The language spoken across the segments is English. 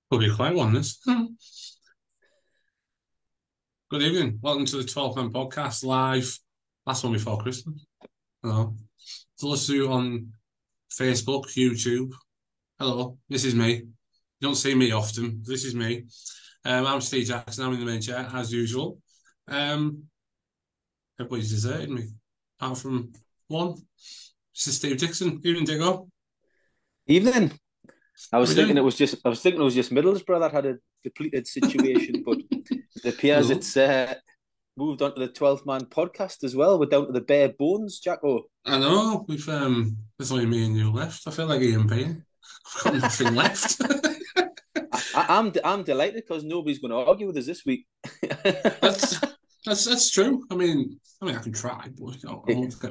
Could be quite one, this. Good evening. Welcome to the 12th Man Podcast live. Last one before Christmas. Hello. To listen to you on Facebook, YouTube. Hello, this is me. You don't see me often. This is me. I'm Steve Jackson. I'm in the main chair, as usual. Everybody's deserted me. Apart from one. This is Steve Dixon. Evening, Diggo. Evening. I How was we thinking it doing? was just Middlesbrough that had a depleted situation, but it appears Hello. it's moved on to the 12th man podcast as well. We're down to the bare bones, Jacko. I know. There's only me and you left. I feel like Ian Payne. I've got nothing left. I'm delighted because nobody's going to argue with us this week. That's that's true. I can try, but I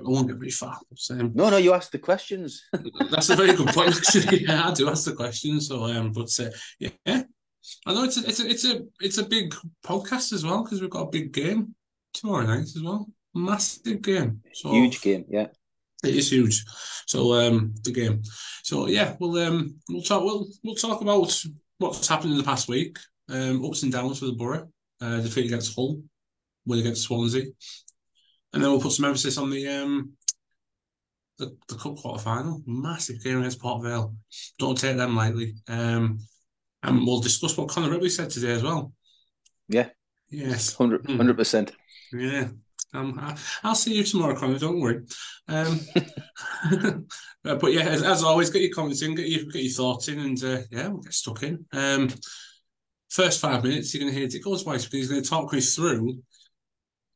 won't get very far. So, No, you asked the questions. that's a very good point, actually. Yeah, I do ask the question. So, yeah, I know it's a big podcast as well because we've got a big game tomorrow night as well. Massive game. So Huge game, yeah. it is huge. So, the game. So yeah, we'll talk about what's happened in the past week. Ups and downs for the Boro. Defeat against Hull, win against Swansea, and then we'll put some emphasis on the cup quarter final. Massive game against Port Vale. Don't take them lightly. And we'll discuss what Conor Ripley said today as well. Yeah, Yes. 100%. Yeah. I'll see you tomorrow, Conor. Don't worry. Um, but yeah, as always, get your comments in, get your thoughts in, and yeah, we'll get stuck in. First 5 minutes, you're going to hear Dick voice because he's going to talk me through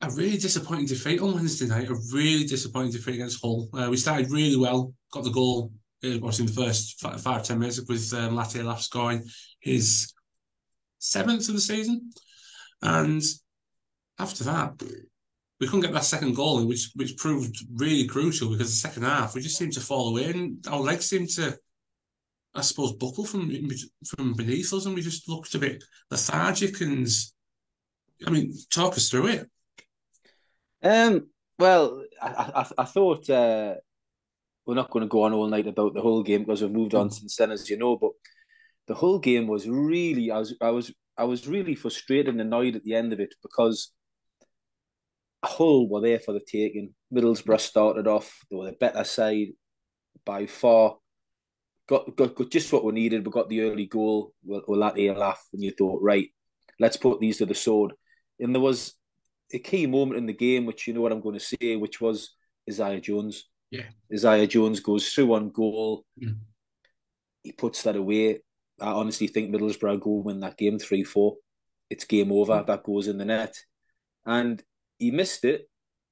a really disappointing defeat on Wednesday night. A really disappointing defeat against Hull. We started really well, got the goal. Was in the first 5-10 minutes with Latte scoring his seventh of the season, and after that, we couldn't get that second goal, which proved really crucial because the second half we just seemed to fall away and our legs seemed to, I suppose, buckle from beneath us, and we just looked a bit lethargic. And talk us through it. Well, I thought we're not going to go on all night about the whole game because we've moved on since then, as you know. But the whole game was really, I was really frustrated and annoyed at the end of it because Hull were there for the taking. Middlesbrough started off; they were the better side by far. Got just what we needed. We got the early goal. We'll let you laugh, and you thought, right, let's put these to the sword. And there was a key moment in the game, which you know what I'm going to say, which was Isaiah Jones. Yeah. Isaiah Jones goes through on goal. Mm. He puts that away. I honestly think Middlesbrough go win that game 3-4. It's game over. That goes in the net. And he missed it.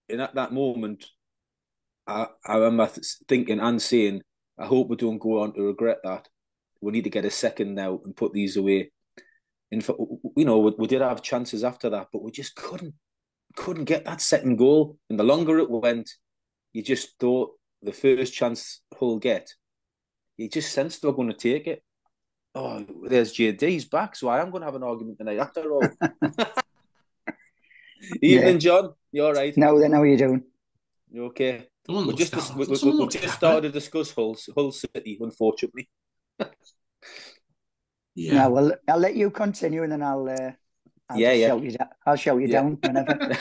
And at that moment, I remember thinking and saying, I hope we don't go on to regret that. We need to get a second now and put these away. And for, we did have chances after that, but we just couldn't get that second goal. And the longer it went, you just thought the first chance Hull get, you just sensed they were going to take it. Oh, there's JD's back, so I am going to have an argument tonight after all. Yeah. Evening, John. You all right? No, then how are you doing? You okay? Someone We looks just down. we, we, Someone we've looks just dapper. started to discuss Hull City, unfortunately. Yeah. No, well, I'll let you continue, and then I'll Yeah, just yeah. shout you down. I'll shout you Yeah. down whenever.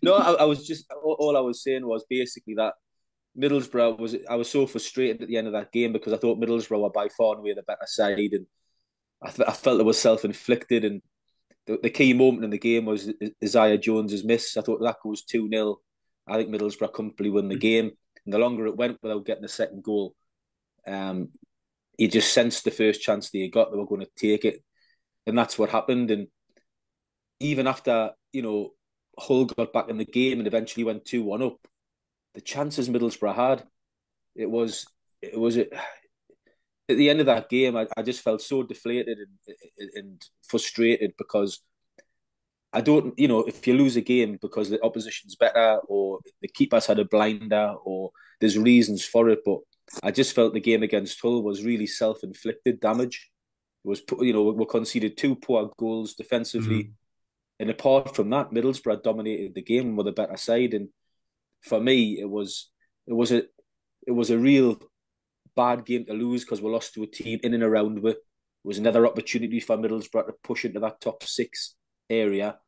No, I was just all I was saying was basically that I was so frustrated at the end of that game because I thought Middlesbrough were by far and away the better side, and I felt it was self inflicted. And the key moment in the game was Isaiah Jones's miss. I thought that goes 2-0. I think Middlesbrough comfortably win the game. And the longer it went without getting the second goal, um, you just sensed the first chance they got, they were going to take it. And that's what happened. And even after, Hull got back in the game and eventually went 2-1 up, the chances Middlesbrough had, it was at the end of that game, I just felt so deflated and frustrated because I don't, if you lose a game because the opposition's better or the keeper's had a blinder or there's reasons for it, but I just felt the game against Hull was really self-inflicted damage. It was, we conceded two poor goals defensively, Mm. and apart from that, Middlesbrough dominated the game with a better side. And for me, it was a real bad game to lose because we lost to a team in and around with was another opportunity for Middlesbrough to push into that top 6 area.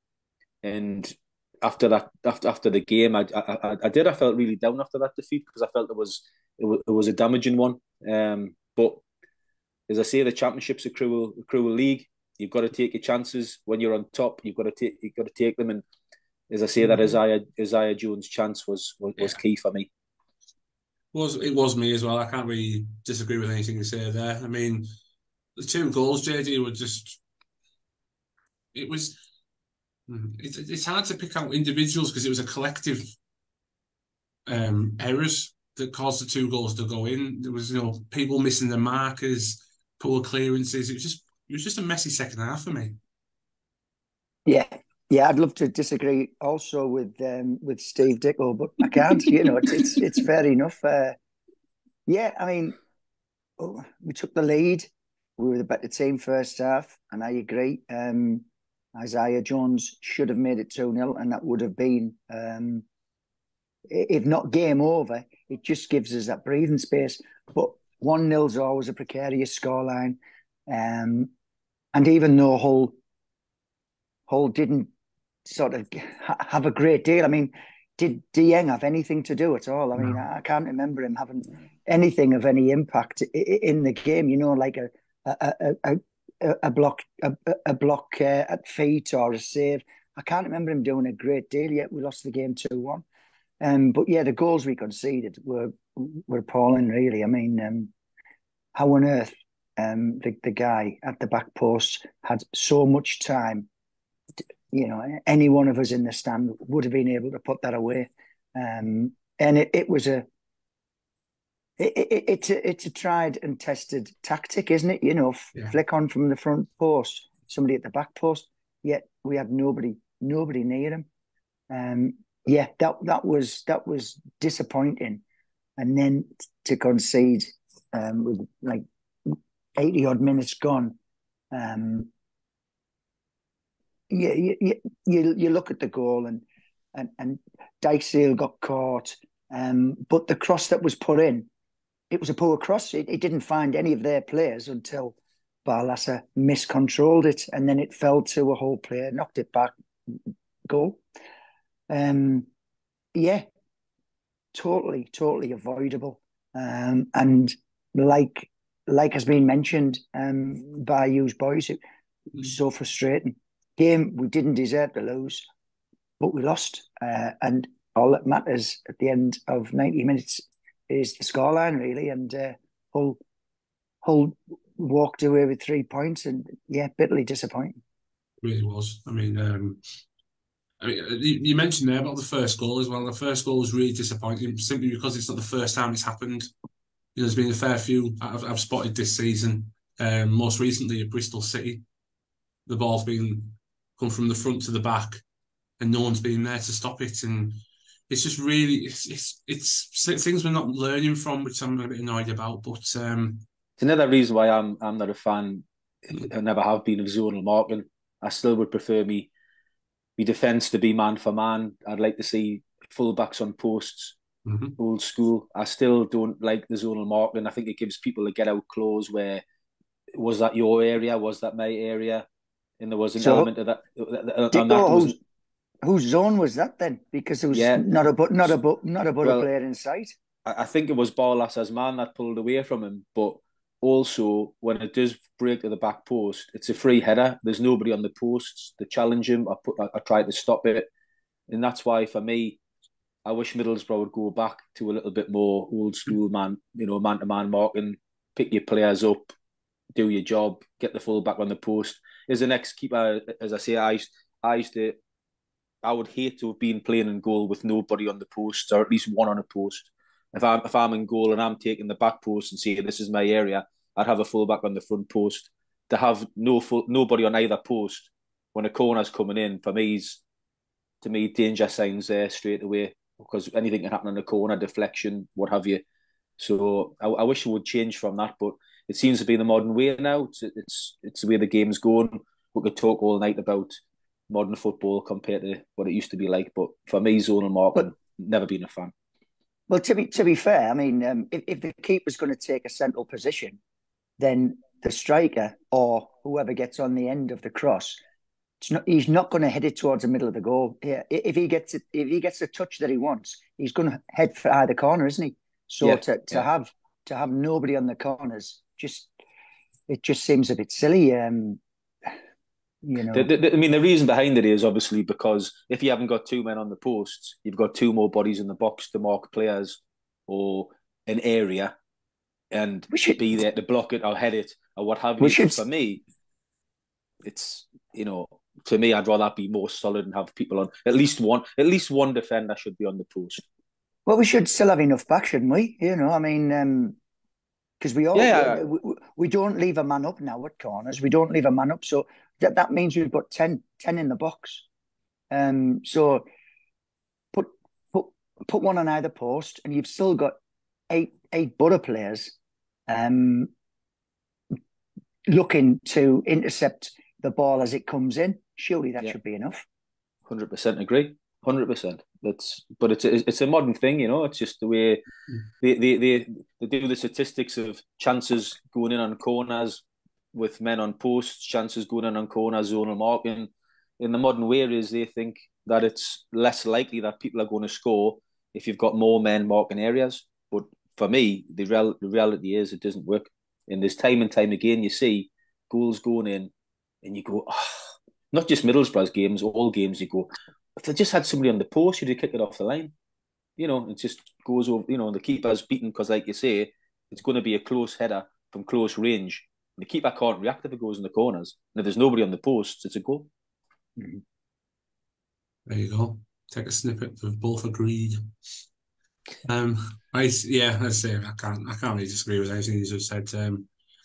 And after the game, I felt really down after that defeat, because I felt it was a damaging one. But as I say, the Championship's a cruel league. You've got to take your chances when you're on top. You've got to take them. And as I say, that Isaiah Jones' chance was key for me. It was me as well. I can't really disagree with anything you say there. I mean, the 2 goals, JD, were just. It's hard to pick out individuals because it was a collective errors that caused the 2 goals to go in. There was people missing the markers, poor clearances. It was just a messy second half for me. Yeah, I'd love to disagree also with Steve Dicko, but I can't. It's fair enough. Yeah, I mean, we took the lead. We were the better team first half, and I agree. Isaiah Jones should have made it 2-0, and that would have been, if not game over, it just gives us that breathing space. But 1-0 is always a precarious scoreline. And even though Hull didn't sort of have a great deal, I mean, did Dieng have anything to do at all? I mean, I can't remember him having anything of any impact in the game, like a block at feet or a save. I can't remember him doing a great deal, yet we lost the game 2-1. But yeah, the goals we conceded were appalling, really. I mean, how on earth the guy at the back post had so much time? Any one of us in the stand would have been able to put that away. And it's a tried and tested tactic, isn't it? Flick on from the front post, somebody at the back post. Yet we had nobody near him. That was disappointing. And then to concede with like 80 odd minutes gone. You look at the goal and Dykesdale got caught, but the cross that was put in, it was a poor cross. It didn't find any of their players until Barlaser miscontrolled it, and then it fell to a Hull player, knocked it back, goal. Totally avoidable. And like has been mentioned by you boys, it was so frustrating. Game we didn't deserve to lose, but we lost. And all that matters at the end of 90 minutes is the scoreline, really. And Hull walked away with 3 points, and bitterly disappointing. It really was. I mean, you mentioned there about the first goal as well. The first goal was really disappointing simply because it's not the first time it's happened. There's been a fair few I've spotted this season. Most recently at Bristol City, the ball's been come from the front to the back, and no one's been there to stop it. And it's just really it's things we're not learning from, which I'm a bit annoyed about. But it's another reason why I'm not a fan. I never have been of zonal marking. I still would prefer me defence to be man for man. I'd like to see full-backs on posts, old school. I still don't like the zonal marking. I think it gives people a get-out clause where, was that your area? Was that my area? And there was an element of that. Whose zone was that then? Because there was not a player in sight. I think it was Barlaser's man that pulled away from him, but also when it does break to the back post, it's a free header. There's nobody on the posts to challenge him. I tried to stop it, and that's why for me, I wish Middlesbrough would go back to a little bit more old school man-to-man marking. Pick your players up, do your job, get the full back on the post. As an ex-keeper, as I say, I would hate to have been playing in goal with nobody on the post, or at least one on a post. If I'm in goal and I'm taking the back post and saying this is my area, I'd have a full back on the front post. To have nobody on either post when a corner's coming in, for me, danger signs there straight away, because anything can happen in a corner, deflection, what have you. So I wish it would change from that, but it seems to be the modern way now. It's the way the game's going. We could talk all night about modern football compared to what it used to be like, but for me, zonal marking, never been a fan. Well, to be fair, I mean, if the keeper's going to take a central position, then the striker or whoever gets on the end of the cross, he's not going to head it towards the middle of the goal. Yeah, if he gets the touch that he wants, he's going to head for either corner, isn't he? So to have nobody on the corners, it just seems a bit silly. I mean, the reason behind it is obviously because if you haven't got two men on the posts, you've got two more bodies in the box to mark players or an area, and be there to block it or head it or what have you. For me, it's to me, I'd rather be more solid and have people on at least one defender should be on the post. Well, we should still have enough back, shouldn't we? I mean, because we don't leave a man up now at corners. We don't leave a man up, so that means we've got 10 in the box. So put one on either post, and you've still got eight Boro players looking to intercept the ball as it comes in. Surely that should be enough. 100% agree. 100%. It's a modern thing, It's just the way they do the statistics of chances going in on corners with men on posts, chances going in on corners, zonal marking. In the modern way, is they think that it's less likely that people are going to score if you've got more men marking areas. But for me, the reality is it doesn't work. And there's time and time again you see goals going in, and you go, not just Middlesbrough's games, all games you go, if they just had somebody on the post, you'd kick it off the line. It just goes over, the keeper's beaten because, like you say, it's going to be a close header from close range. And the keeper can't react if it goes in the corners. And if there's nobody on the posts, it's a goal. Mm-hmm. There you go. Take a snippet. We've both agreed. I say I can't really disagree with anything you just said. The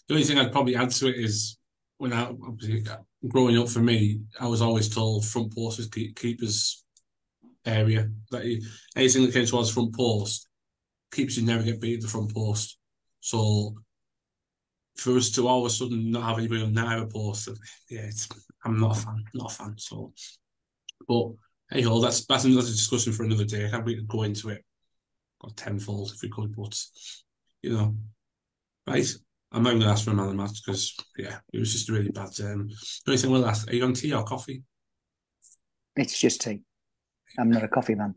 only thing I'd probably add to it is when growing up for me, I was always told front post was keeper's area. Anything that came towards front post, keepers should never get beat at the front post. So for us to all of a sudden not have anybody on neither post, I'm not a fan. So, but hey ho, that's another discussion for another day. I can't wait to go into it. Got tenfold if we could, but right. I'm not going to ask for a man of the match because it was just a really bad. The only thing we'll ask: are you on tea or coffee? It's just tea. I'm not a coffee man.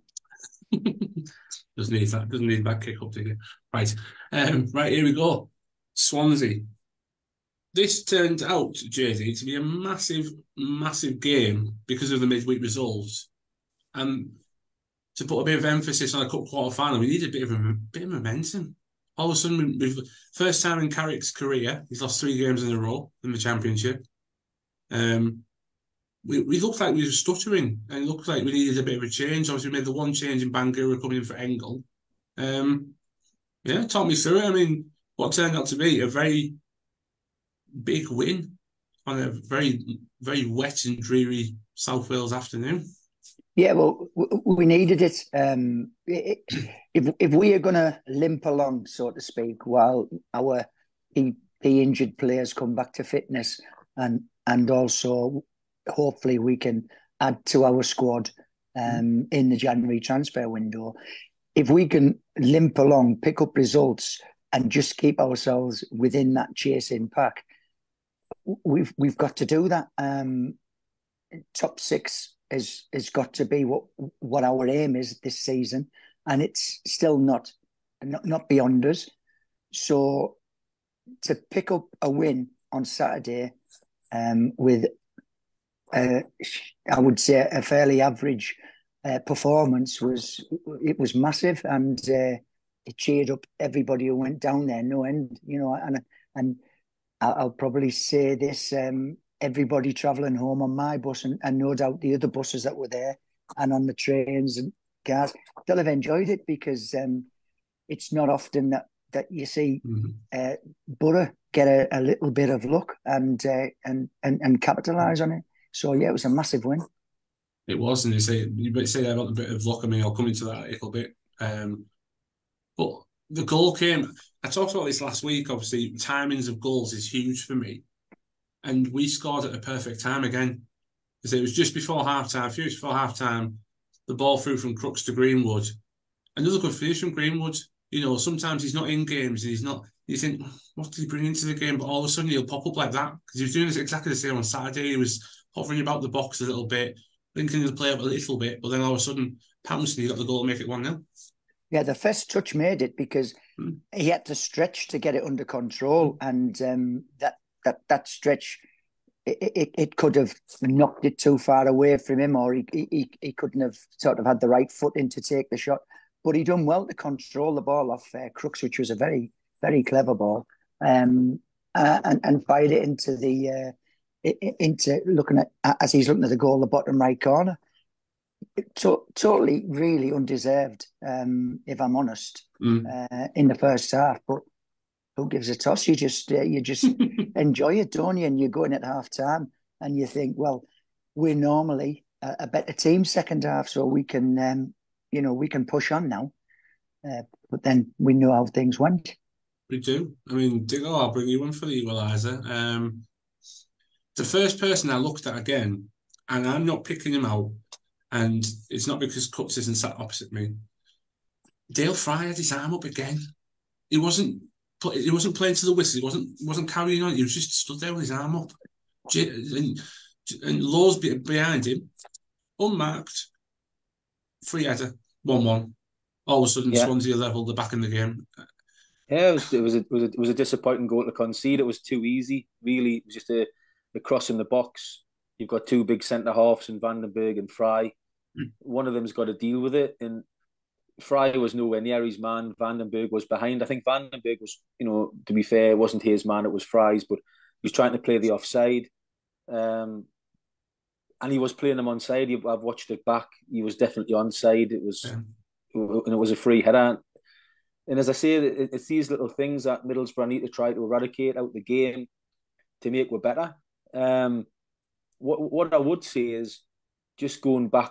Doesn't need that kick up, do you? Right. Right, here we go. Swansea. This turned out, JD, to be a massive, massive game because of the midweek results. And to put a bit of emphasis on a cup quarter final, we need a bit of momentum. All of a sudden, first time in Carrick's career, he's lost 3 games in a row in the Championship. We looked like we were stuttering, and it looked like we needed a bit of a change. Obviously, we made the one change in Bangura coming in for Engel. Talk me through it. I mean, what turned out to be a very big win on a very, very wet and dreary South Wales afternoon. Yeah, well, we needed it. If we are going to limp along, so to speak, while our key injured players come back to fitness, and also hopefully we can add to our squad in the January transfer window. If we can limp along, pick up results, and just keep ourselves within that chasing pack, we've got to do that. Top 6 has got to be what our aim is this season, and it's still not beyond us. So to pick up a win on Saturday with I would say a fairly average performance was massive, and it cheered up everybody who went down there, no end, and I'll probably say this, everybody travelling home on my bus and no doubt the other buses that were there and on the trains and cars, they'll have enjoyed it because it's not often that you see Boro get a little bit of luck and capitalise on it. So yeah, it was a massive win. It was, and you say that about a bit of luck. I mean, I'll come into that a little bit. But the goal came. I talked about this last week. Obviously, timings of goals is huge for me, and we scored at a perfect time again. Because it was just before half-time, a few minutes before half-time, the ball through from Crooks to Greenwood. Another good finish from Greenwood. sometimes he's not in games and he's not. You think, what did he bring into the game? But all of a sudden he'll pop up like that because he was doing exactly the same on Saturday. He was hovering about the box a little bit, linking the play up a little bit, but then all of a sudden, pouncing, he got the goal to make it 1-0. Yeah, the first touch made it because he had to stretch to get it under control, and that stretch, it could have knocked it too far away from him, or he couldn't have sort of had the right foot in to take the shot. But he done well to control the ball off Crooks, which was a very, very clever ball, and fired it into looking at, as he's looking at the goal, the bottom right corner. Totally, really undeserved, if I'm honest, in the first half. But who gives a toss? You just enjoy it, don't you? And you go in at half time and you think, well, we're normally a better team second half, so we can, we can push on now. But then we know how things went. We do. I mean, Diggle, I'll bring you one for the equaliser. The first person I looked at again, and I'm not picking him out, and it's not because Cuts isn't sat opposite me. Dale Fry had his arm up again. He wasn't playing to the whistle. He wasn't carrying on. He was just stood there with his arm up. And Law's behind him, unmarked, free header, 1-1. All of a sudden, Swansea level, they're back in the game. Yeah, it was a disappointing goal to concede. It was too easy, really. It was just a cross in the box. You've got two big centre halves in Vandenberg and Fry. One of them's got to deal with it, and Fry was nowhere near his man. Vandenberg was behind. I think Vandenberg was, to be fair, it wasn't his man, it was Fry's, but he was trying to play the offside. And he was playing him onside. I've watched it back. He was definitely onside. And it was a free header. And as I say, it's these little things that Middlesbrough need to try to eradicate out the game to make it better. What I would say is, just going back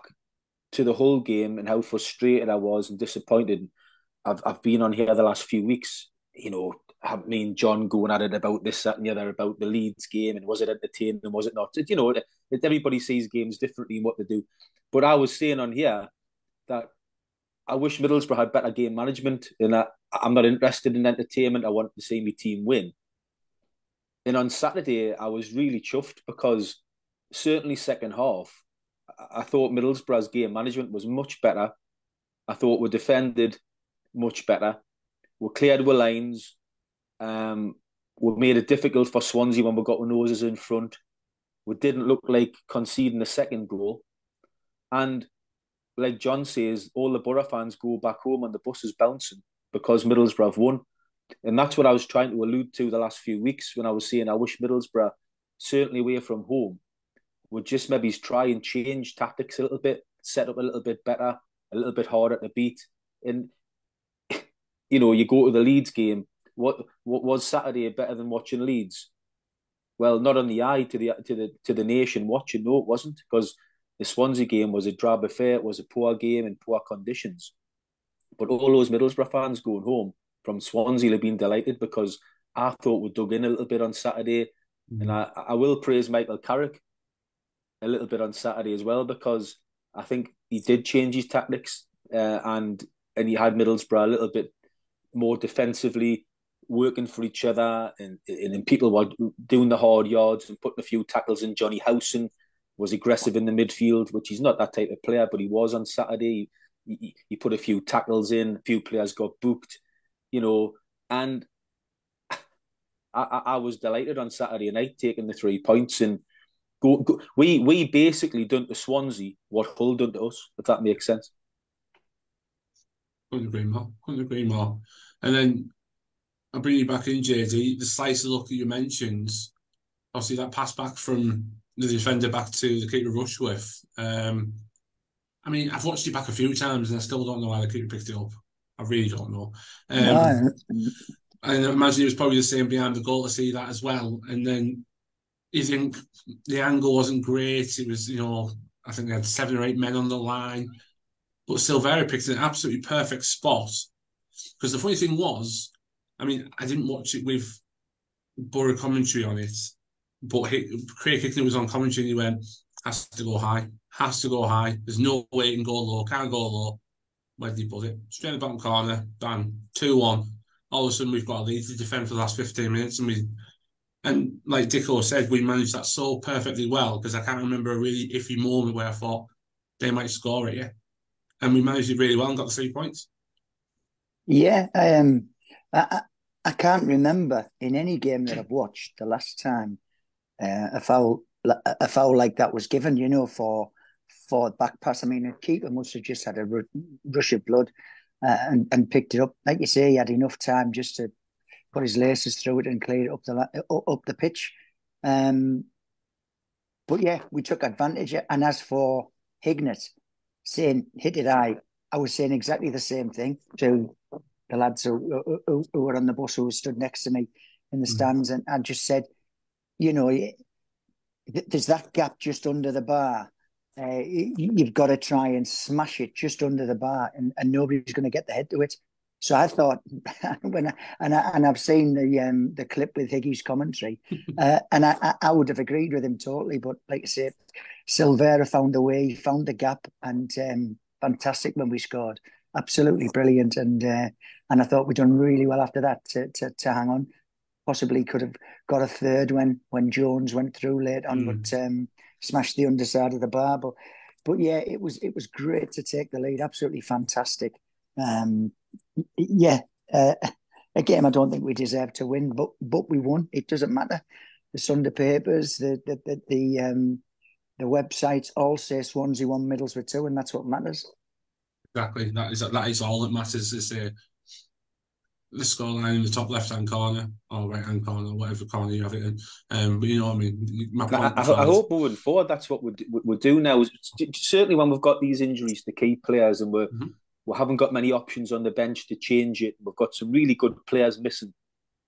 to the whole game and how frustrated I was and disappointed. I've been on here the last few weeks, me and John going at it about this, that, and the other, about the Leeds game, and was it entertaining and was it not? Everybody sees games differently and what they do. But I was saying on here that I wish Middlesbrough had better game management, and I'm not interested in entertainment. I want to see my team win. And on Saturday, I was really chuffed because certainly second half, I thought Middlesbrough's game management was much better. I thought we defended much better. We cleared our lines. We made it difficult for Swansea when we got our noses in front. We didn't look like conceding a second goal. And like John says, all the Boro fans go back home and the bus is bouncing because Middlesbrough have won. And that's what I was trying to allude to the last few weeks when I was saying I wish Middlesbrough, certainly away from home, would just maybe try and change tactics a little bit, set up a little bit better, a little bit harder to beat. And, you go to the Leeds game. What was Saturday better than watching Leeds? Well, not on the eye to the nation watching. No, it wasn't, because the Swansea game was a drab affair. It was a poor game in poor conditions. But all those Middlesbrough fans going home from Swansea have been delighted because I thought we dug in a little bit on Saturday. And I will praise Michael Carrick a little bit on Saturday as well, because I think he did change his tactics and he had Middlesbrough a little bit more defensively, working for each other, and people were doing the hard yards and putting a few tackles in. Johnny Howson was aggressive in the midfield, which he's not that type of player, but he was on Saturday. He put a few tackles in, a few players got booked, and I was delighted on Saturday night taking the 3 points, and we basically done to Swansea what Hull done to us, if that makes sense. Couldn't agree more. Couldn't agree more. And then I'll bring you back in, JD. The slice of luck that you mentioned, obviously that pass back from the defender back to the keeper Rushworth. I mean, I've watched it back a few times and I still don't know why the keeper picked it up. I really don't know. And I imagine it was probably the same behind the goal to see that as well. And then you think the angle wasn't great. It was, I think they had 7 or 8 men on the line. But Silvera picked an absolutely perfect spot. Because the funny thing was, I mean, I didn't watch it with Boro commentary on it, but Craig Hickney was on commentary and he went, has to go high. There's no way it can go low, can't go low. where did he put it? Straight in the bottom corner, bang, 2-1. All of a sudden, we've got a lead to defend for the last 15 minutes, and like Dicko said, we managed that so perfectly well because I can't remember a really iffy moment where I thought they might score it, yeah. And we managed it really well and got the 3 points. Yeah, I can't remember in any game that I've watched the last time a foul like that was given. For back pass. I mean, the keeper must have just had a rush of blood and picked it up. Like you say, he had enough time just to put his laces through it and clear it up the pitch. But yeah, we took advantage. And as for Hignett saying hit it I was saying exactly the same thing to the lads who were on the bus who stood next to me in the stands, and I just said, there's that gap just under the bar. You've got to try and smash it just under the bar, and nobody's going to get the head to it. So I thought, I've seen the clip with Higgy's commentary, and I would have agreed with him totally. But like I say, Silvera found a way, found the gap, and fantastic when we scored. Absolutely brilliant, and I thought we'd done really well after that to hang on. Possibly could have got a third when Jones went through late on, but smashed the underside of the bar. But yeah, it was great to take the lead. Absolutely fantastic. Yeah, a game I don't think we deserved to win, but we won. It doesn't matter. The Sunday papers, the websites all say Swansea won, Middlesbrough 2, and that's what matters. Exactly. That is all that matters. Is the scoreline in the top left-hand corner or right-hand corner, whatever corner you have it in. But you know what I mean. I hope moving forward, that's what we'll do now. Certainly, when we've got these injuries to key players and we haven't got many options on the bench to change it, we've got some really good players missing.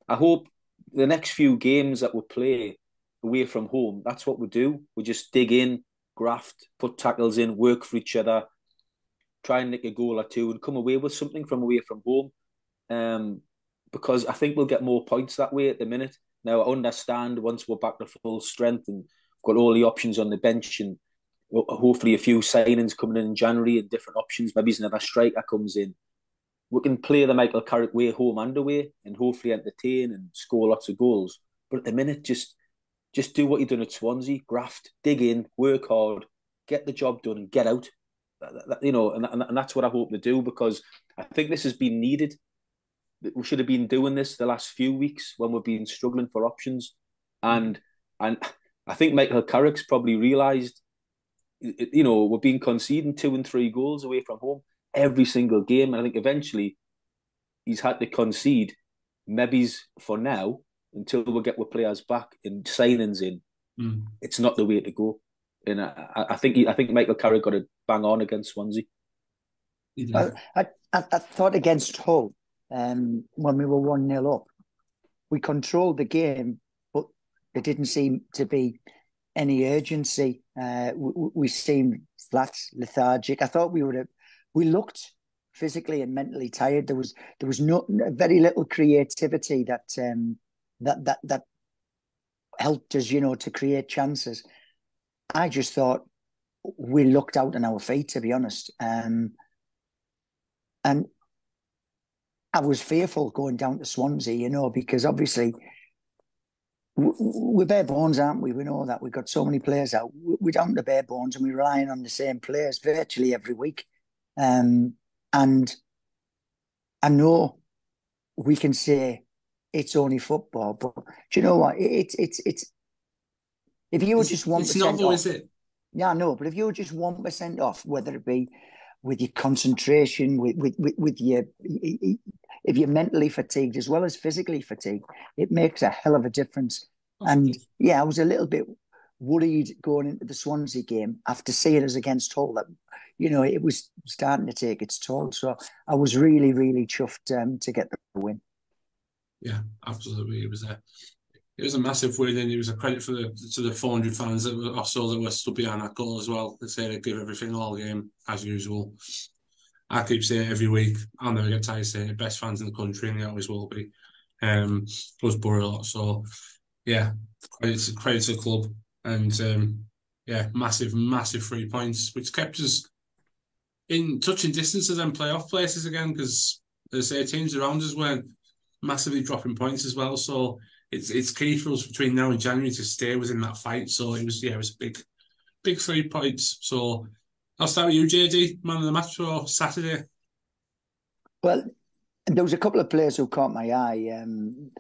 I hope the next few games that we'll play away from home, that's what we do. We just dig in, graft, put tackles in, work for each other, try and nick a goal or two, and come away with something from away from home. Because I think we'll get more points that way at the minute. Now, I understand once we're back to full strength and got all the options on the bench and hopefully a few signings coming in January and different options, maybe another striker comes in, we can play the Michael Carrick way home and away and hopefully entertain and score lots of goals. But at the minute, just do what you've done at Swansea, graft, dig in, work hard, get the job done and get out. And that's what I hope to do, because I think this has been needed. We should have been doing this the last few weeks when we've been struggling for options. And I think Michael Carrick's probably realised, we've been conceding 2 and 3 goals away from home every single game. And I think eventually he's had to concede, maybe for now, until we get with players back and signings in. It's not the way to go. And I think Michael Carrick got a bang on against Swansea. I thought against Hull, when we were 1-0 up, we controlled the game, but there didn't seem to be any urgency. We seemed flat, lethargic. I thought we looked physically and mentally tired. There was very little creativity that helped us, to create chances. I just thought we looked out on our feet, to be honest. And I was fearful going down to Swansea, because obviously we're bare bones, aren't we? We know that. We've got so many players out. We're down to bare bones and we're relying on the same players virtually every week. And I know we can say it's only football, but do you know what? It's if you were just 1% it's not though, off, is it? Yeah, I know, but if you were just 1% off, whether it be with your concentration, with your, if you're mentally fatigued as well as physically fatigued, it makes a hell of a difference. And yeah, I was a little bit worried going into the Swansea game after seeing us against Hull that, it was starting to take its toll. So I was really, really chuffed to get the win. Yeah, absolutely. It was a massive win, and it was a credit to the 400 fans that were stood behind that goal as well. They say they give everything all game as usual. I keep saying it every week. I'll never get tired of saying it. Best fans in the country, and they always will be. Was Boro a lot. So yeah, credit to the club, and massive 3 points, which kept us in touching distance of them playoff places again, because as I say, teams around us weren't massively dropping points as well. So it's key for us between now and January to stay within that fight. So it was a big 3 points. So I'll start with you, JD, man of the match for Saturday. Well, there was a couple of players who caught my eye.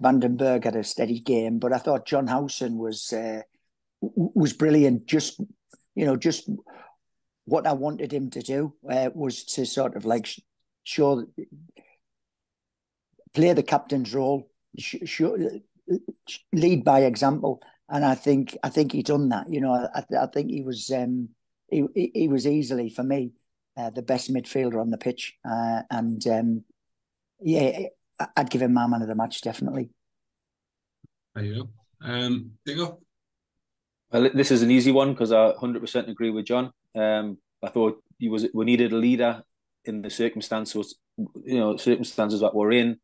Vandenberg had a steady game, but I thought John Howson was brilliant. Just what I wanted him to do was to sort of like show, play the captain's role, lead by example, and I think he done that. I think he was easily for me the best midfielder on the pitch, yeah, I'd give him my man of the match definitely. There you go. There you go. Well, this is an easy one because I 100% agree with John. I thought we needed a leader in the circumstances that we're in.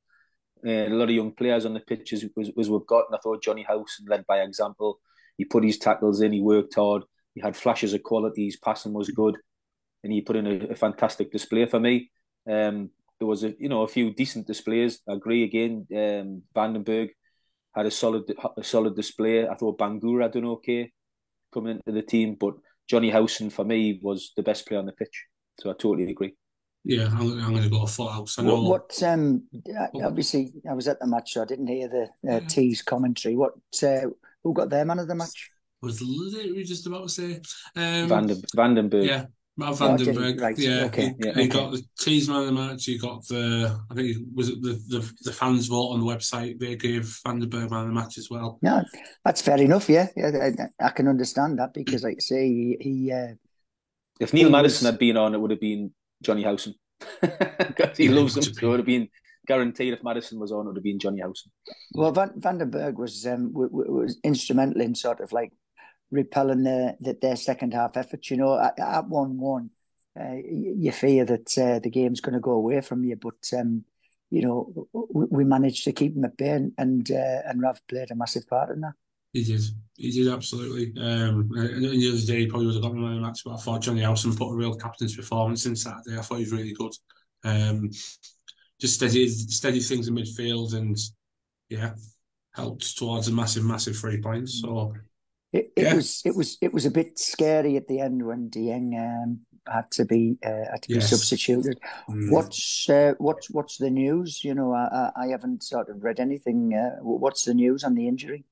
A lot of young players on the pitch as we've got, and I thought Johnny Howson led by example. He put his tackles in, he worked hard, he had flashes of quality, his passing was good, and he put in a fantastic display for me. There was a few decent displays. I agree again. Vandenberg had a solid display. I thought Bangura done okay coming into the team, but Johnny Howson for me was the best player on the pitch. So I totally agree. Yeah, I'm going to go for House. I know. Obviously, I was at the match, so I didn't hear the T's commentary. Who got their man of the match? I was literally just about to say Vandenberg. Yeah, Matt Vandenberg. Right. Yeah, okay. He got the T's man of the match. He got I think it was the fans vote on the website. They gave Vandenberg man of the match as well. No, that's fair enough. Yeah, I can understand that because, like I say, he if Neil Madison had been on, it would have been Johnny Howson. Because he loves him, so it would have been guaranteed. If Madison was on, it would have been Johnny Howson. Well, Vandenberg was instrumental in sort of like repelling their second half efforts. At 1-1, you fear that the game's going to go away from you, but we managed to keep him at bay, and Rav played a massive part in that. He did absolutely. And the other day he probably would have got me man of the match, but I thought Johnny Howson put a real captain's performance in Saturday. I thought he was really good. Just steady things in midfield, and helped towards a massive 3 points. So it was a bit scary at the end when Dieng had to be substituted. What's the news? I haven't sort of read anything. What's the news on the injury?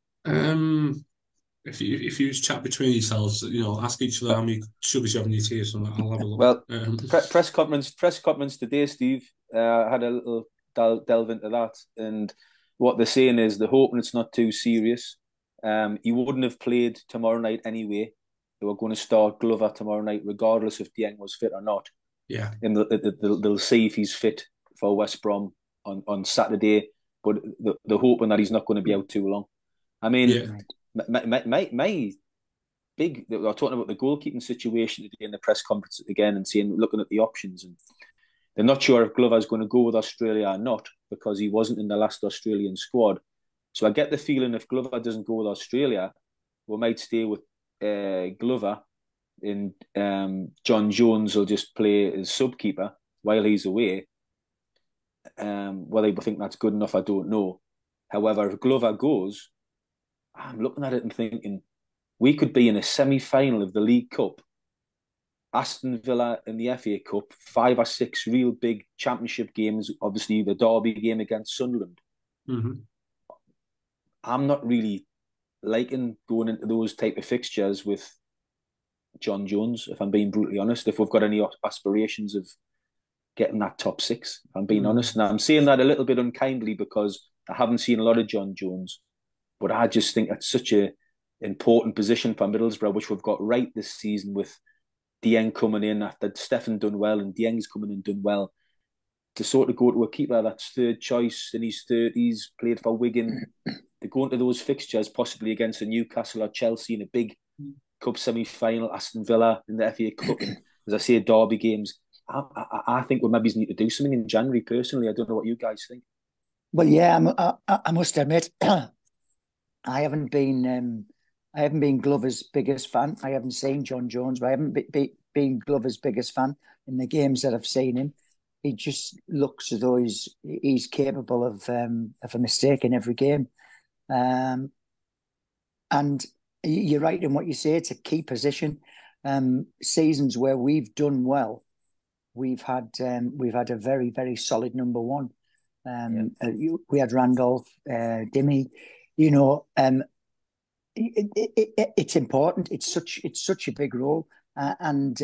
If you chat between yourselves, ask each other how many sugars you have in your tea or something. I'll have a look. Well, press conference today, Steve. Had a little delve into that, and what they're saying is they're hoping it's not too serious. He wouldn't have played tomorrow night anyway. They were going to start Glover tomorrow night, regardless if Dieng was fit or not. Yeah, and they'll see if he's fit for West Brom on Saturday. But they're hoping that he's not going to be out too long. I mean, my big. They were talking about the goalkeeping situation today in the press conference again, and looking at the options, and they're not sure if Glover's going to go with Australia or not because he wasn't in the last Australian squad. So I get the feeling if Glover doesn't go with Australia, we might stay with Glover, and John Jones will just play as sub-keeper while he's away. Whether they think that's good enough, I don't know. However, if Glover goes, I'm looking at it and thinking we could be in a semi-final of the League Cup, Aston Villa in the FA Cup, 5 or 6 real big championship games, obviously the Derby game against Sunderland. Mm-hmm. I'm not really liking going into those type of fixtures with John Jones, if I'm being brutally honest, if we've got any aspirations of getting that top 6, if I'm being honest. Now, I'm saying that a little bit unkindly because I haven't seen a lot of John Jones, but I just think that's such a important position for Middlesbrough, which we've got right this season with Dieng coming in after Stefan done well and Dieng's coming in done well. To sort of go to a keeper that's third choice in his 30s, played for Wigan, to go into those fixtures possibly against a Newcastle or Chelsea in a big cup semi-final, Aston Villa in the FA Cup, and as I say, Derby games. I think we maybe need to do something in January. Personally, I don't know what you guys think. Well, yeah, I must admit, I haven't been Glover's biggest fan. I haven't seen John Jones, but I haven't been Glover's biggest fan in the games that I've seen him. He just looks as though he's capable of a mistake in every game. And you're right in what you say. It's a key position. Seasons where we've done well, we've had a very, very solid number one. We had Randolph, Dimmy. It's important. It's such a big role, and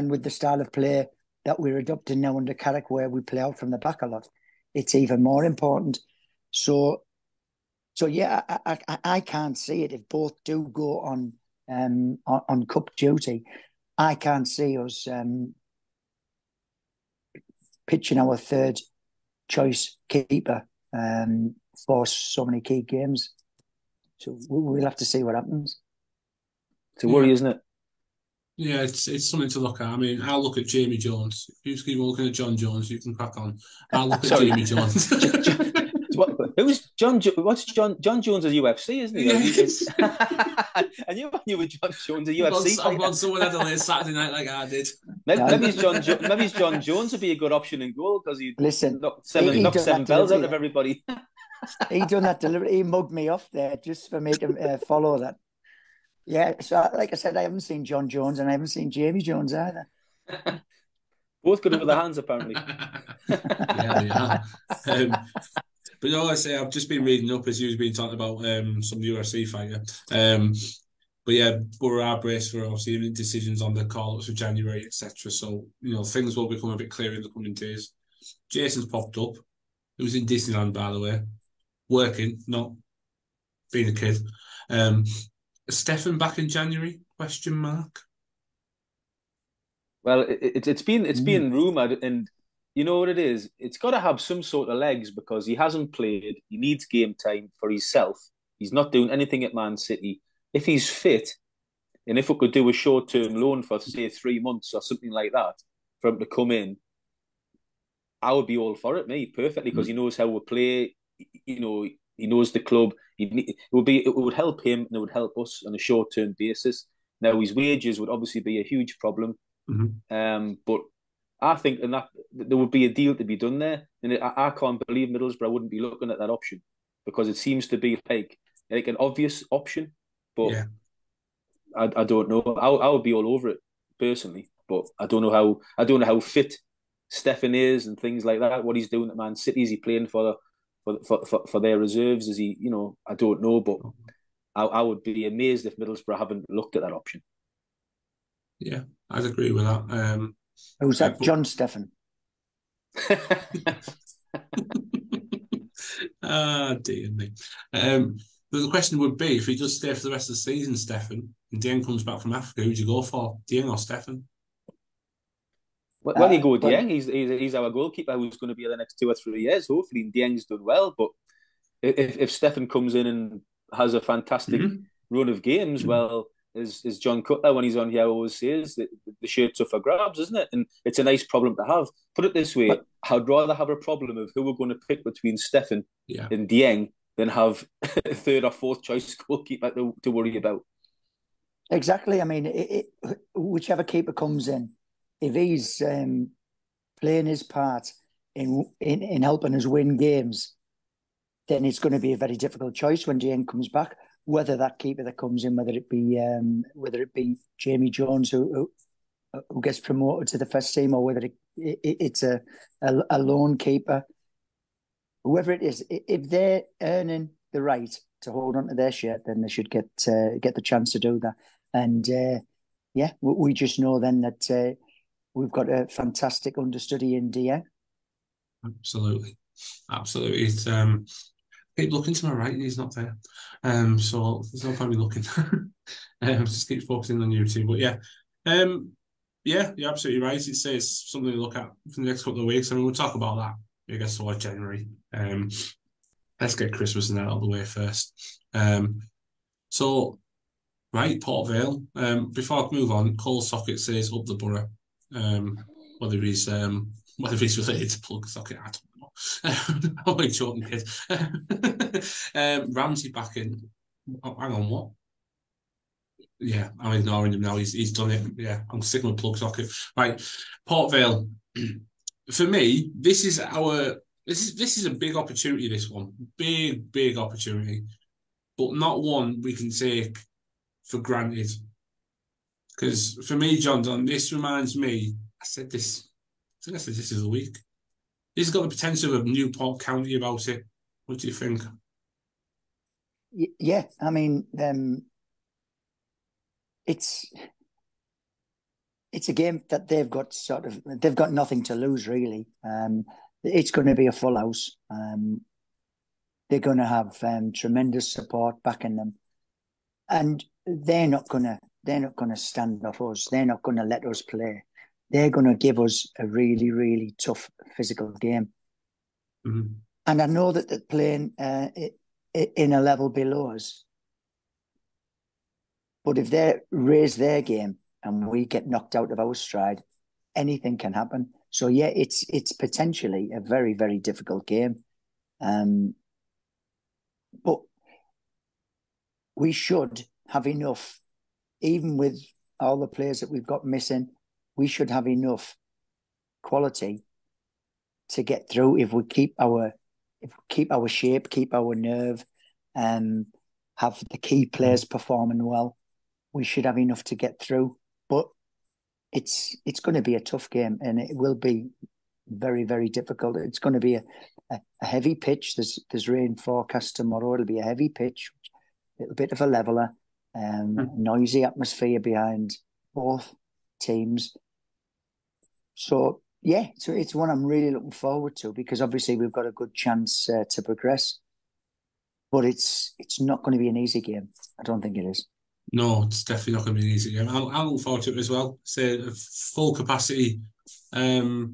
with the style of play that we're adopting now under Carrick, where we play out from the back a lot, it's even more important. So yeah, I can't see it if both do go on cup duty. I can't see us pitching our third choice keeper for so many key games. So we'll have to see what happens. It's a worry, isn't it? Yeah, it's something to look at. I mean, I'll look at Jamie Jones. If you just keep looking at John Jones, you can crack on. I'll look at Jamie Jones. Who's John? What's John Jones is UFC, isn't he? Yes. I knew with John Jones a UFC. I'm on someone had a late Saturday night like I did. Maybe John Jones would be a good option in goal because he knocked seven bells out of everybody. He done that deliberately. He mugged me off there just for me to follow that. Yeah, so like I said, I haven't seen John Jones and I haven't seen Jamie Jones either. Both good with their hands, apparently. Yeah. But like I say, I've just been reading up as you've been talking about some UFC fighter. But yeah, Boro are braced for obviously decisions on the call-ups for January, etc. So, things will become a bit clearer in the coming days. Jason's popped up. He was in Disneyland, by the way. Working, not being a kid. Stefan back in January? Question mark. Well, it's been rumoured, and you know what it is? It's got to have some sort of legs because he hasn't played. He needs game time for himself. He's not doing anything at Man City. If he's fit, and if we could do a short-term loan for, say, 3 months or something like that, for him to come in, I would be all for it, perfectly, because he knows how we play. He knows the club. It would help him and it would help us on a short-term basis. Now, his wages would obviously be a huge problem. But I think that there would be a deal to be done there, and I can't believe Middlesbrough wouldn't be looking at that option because it seems to be like an obvious option. But yeah. I don't know. I would be all over it personally, but I don't know how fit Stefan is and things like that. What he's doing at Man City, is he playing for their reserves? Is he? I don't know, but I would be amazed if Middlesbrough haven't looked at that option. Yeah, I'd agree with that. Who's that? John Stefan. Dear me. The question would be, if he does stay for the rest of the season, Stefan, and Dieng comes back from Africa, who'd you go for, Dieng or Stefan? Well, you go with Dieng. He's our goalkeeper who's going to be there the next 2 or 3 years. Hopefully, Dieng's done well. But if Stefan comes in and has a fantastic run of games, well, as John Cutler, when he's on here, always says, that the shirt's up for grabs, isn't it? And it's a nice problem to have. Put it this way, I'd rather have a problem of who we're going to pick between Stefan and Dieng than have a third or fourth choice goalkeeper to worry about. Exactly. I mean, whichever keeper comes in, if he's playing his part in helping us win games, then it's going to be a very difficult choice when Dieng comes back. Whether that keeper that comes in, whether it be Jamie Jones who gets promoted to the first team, or whether it's a lone keeper, whoever it is, if they're earning the right to hold on to their shirt, then they should get the chance to do that. And we just know then that we've got a fantastic understudy in Dieng. Absolutely. It's keep looking to my right and he's not there. So there's no point in looking. Just keep focusing on YouTube. But yeah, you're absolutely right. It's something to look at for the next couple of weeks. I mean, we'll talk about that, I guess, towards January. Let's get Christmas and that out of the way first. So, right, Port Vale. Before I move on, Cole Socket says up the Boro. Whether he's related to Plug Socket, I don't know. I'm like joking, kid. Ramsey back in. Oh, hang on, what? Yeah, I'm ignoring him now. He's done it. Yeah, I'm sticking with plug socket. Right, Port Vale. For me, this is a big opportunity. This one, big opportunity, but not one we can take for granted. Because for me, John Don, this reminds me. I said this. I think I said this is a week. This has got the potential of Newport County about it. What do you think? Yeah, I mean, it's a game that they've got nothing to lose really. It's going to be a full house. They're going to have tremendous support backing them, and they're not going to stand off us. They're not going to let us play. They're going to give us a really, really tough physical game. Mm-hmm. And I know that they're playing in a level below us, but if they raise their game and we get knocked out of our stride, anything can happen. So yeah, it's potentially a very, very difficult game. But we should have enough, even with all the players that we've got missing, we should have enough quality to get through if we keep our shape, keep our nerve, and have the key players performing well. We should have enough to get through. But it's going to be a tough game, and it will be very, very difficult. It's going to be a heavy pitch. There's rain forecast tomorrow. It'll be a heavy pitch, a little bit of a leveler, noisy atmosphere behind both teams. So yeah, so it's one I'm really looking forward to, because obviously we've got a good chance to progress, but it's not going to be an easy game. I don't think it is. No, it's definitely not going to be an easy game. I'm looking forward to it as well. Say a full capacity crowd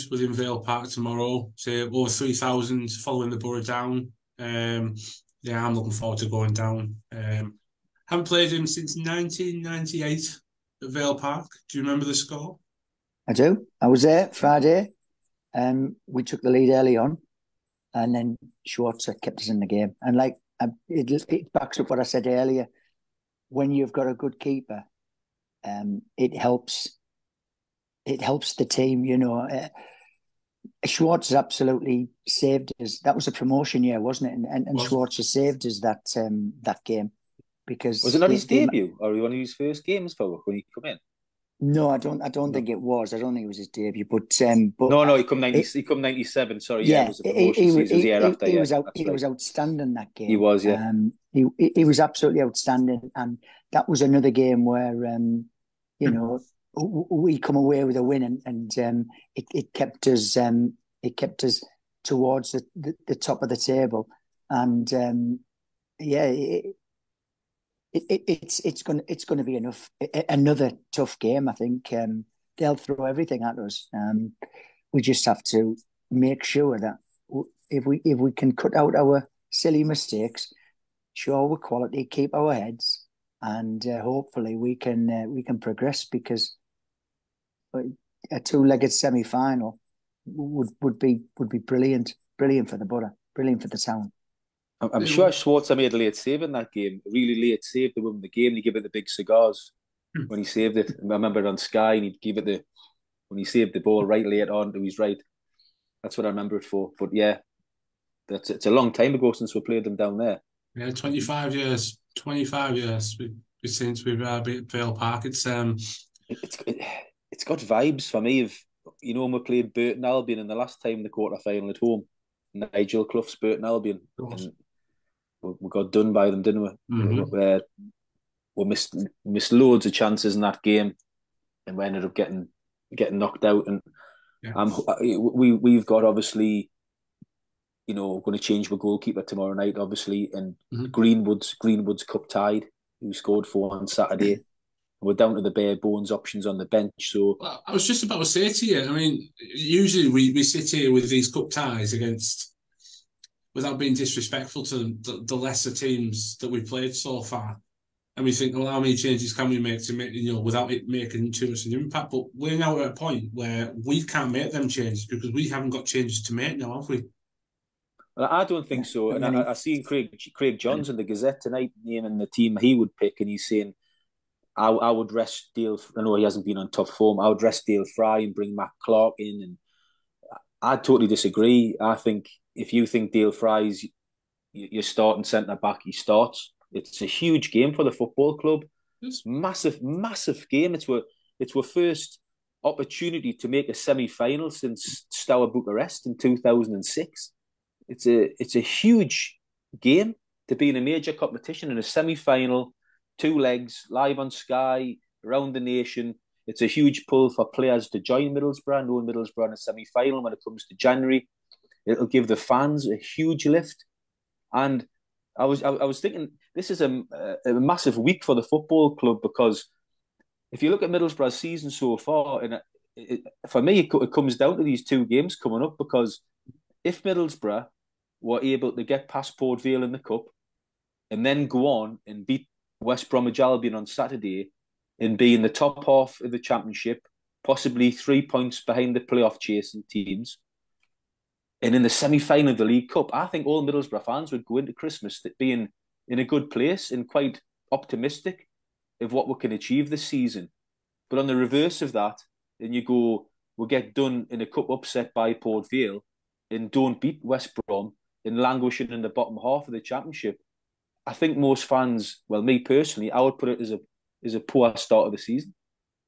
within Vale Park tomorrow. Say over 3,000 following the Boro down. Yeah, I'm looking forward to going down. Haven't played him since 1998 at Vale Park. Do you remember the score? I do. I was there Friday. We took the lead early on, and then Schwarzer kept us in the game. And like it backs up what I said earlier. When you've got a good keeper, it helps. It helps the team. You know, Schwarzer absolutely saved us. That was a promotion year, wasn't it? And Schwarzer saved us that game, because was it not his debut or one of his first games for when he come in? No, I don't think it was. I don't think it was his debut. But no, he come 97. Sorry, yeah, it was a promotion season. The year after. He was outstanding that game. He was, yeah. He was absolutely outstanding, and that was another game where you know, we come away with a win, and it kept us towards the top of the table, and yeah. It's going to be another tough game. I think they'll throw everything at us. We just have to make sure that if we can cut out our silly mistakes, show our quality, keep our heads, and hopefully we can progress, because a two-legged semi-final would be brilliant for the Boro, brilliant for the town. I'm sure Schwarzer made a late save in that game, a really late save to win the game. He gave it the big cigars when he saved it. I remember it on Sky, and he'd give it when he saved the ball right late on to his right. That's what I remember it for. But yeah, it's a long time ago since we played them down there. Yeah, 25 years. 25 years since we've been at Vale Park. It's got vibes for me of, you know, when we played Burton Albion in the last time in the quarter-final at home. Nigel Clough's Burton Albion. And we got done by them, didn't we? Mm-hmm. We missed loads of chances in that game, and we ended up getting knocked out. And we've got, obviously, you know, going to change the goalkeeper tomorrow night, obviously, and Greenwood's cup tied, who scored 4 on Saturday. We're down to the bare bones options on the bench. So I was just about to say to you, I mean, usually we sit here with these cup ties against, without being disrespectful to the lesser teams that we've played so far, and we think, well, how many changes can we make to make, you know, without it making too much of an impact? But we're now at a point where we can't make them changes because we haven't got changes to make now, have we? I don't think so. And I seen Craig Johns in the Gazette tonight naming the team he would pick, and he's saying, I would rest Dale. I know he hasn't been on top form. I would rest Dale Fry and bring Matt Clark in. And I totally disagree. I think if you think Dale Fry's your starting centre back, he starts. It's a huge game for the football club. Yes. Massive, massive game. It's our first opportunity to make a semi-final since Steaua Bucharest in 2006. It's a huge game to be in a major competition in a semi-final, 2 legs, live on Sky, around the nation. It's a huge pull for players to join Middlesbrough, knowing Middlesbrough in a semi-final when it comes to January. It'll give the fans a huge lift. And I was thinking this is a massive week for the football club, because if you look at Middlesbrough's season so far, and for me, it comes down to these 2 games coming up, because if Middlesbrough were able to get past Port Vale in the Cup and then go on and beat West Bromwich Albion on Saturday and be in the top half of the Championship, possibly 3 points behind the playoff chasing teams, and in the semi-final of the League Cup, I think all Middlesbrough fans would go into Christmas being in a good place and quite optimistic of what we can achieve this season. But on the reverse of that, and you go, we'll get done in a cup upset by Port Vale and don't beat West Brom and languishing in the bottom half of the Championship, I think most fans, well, me personally, I would put it as a poor start of the season.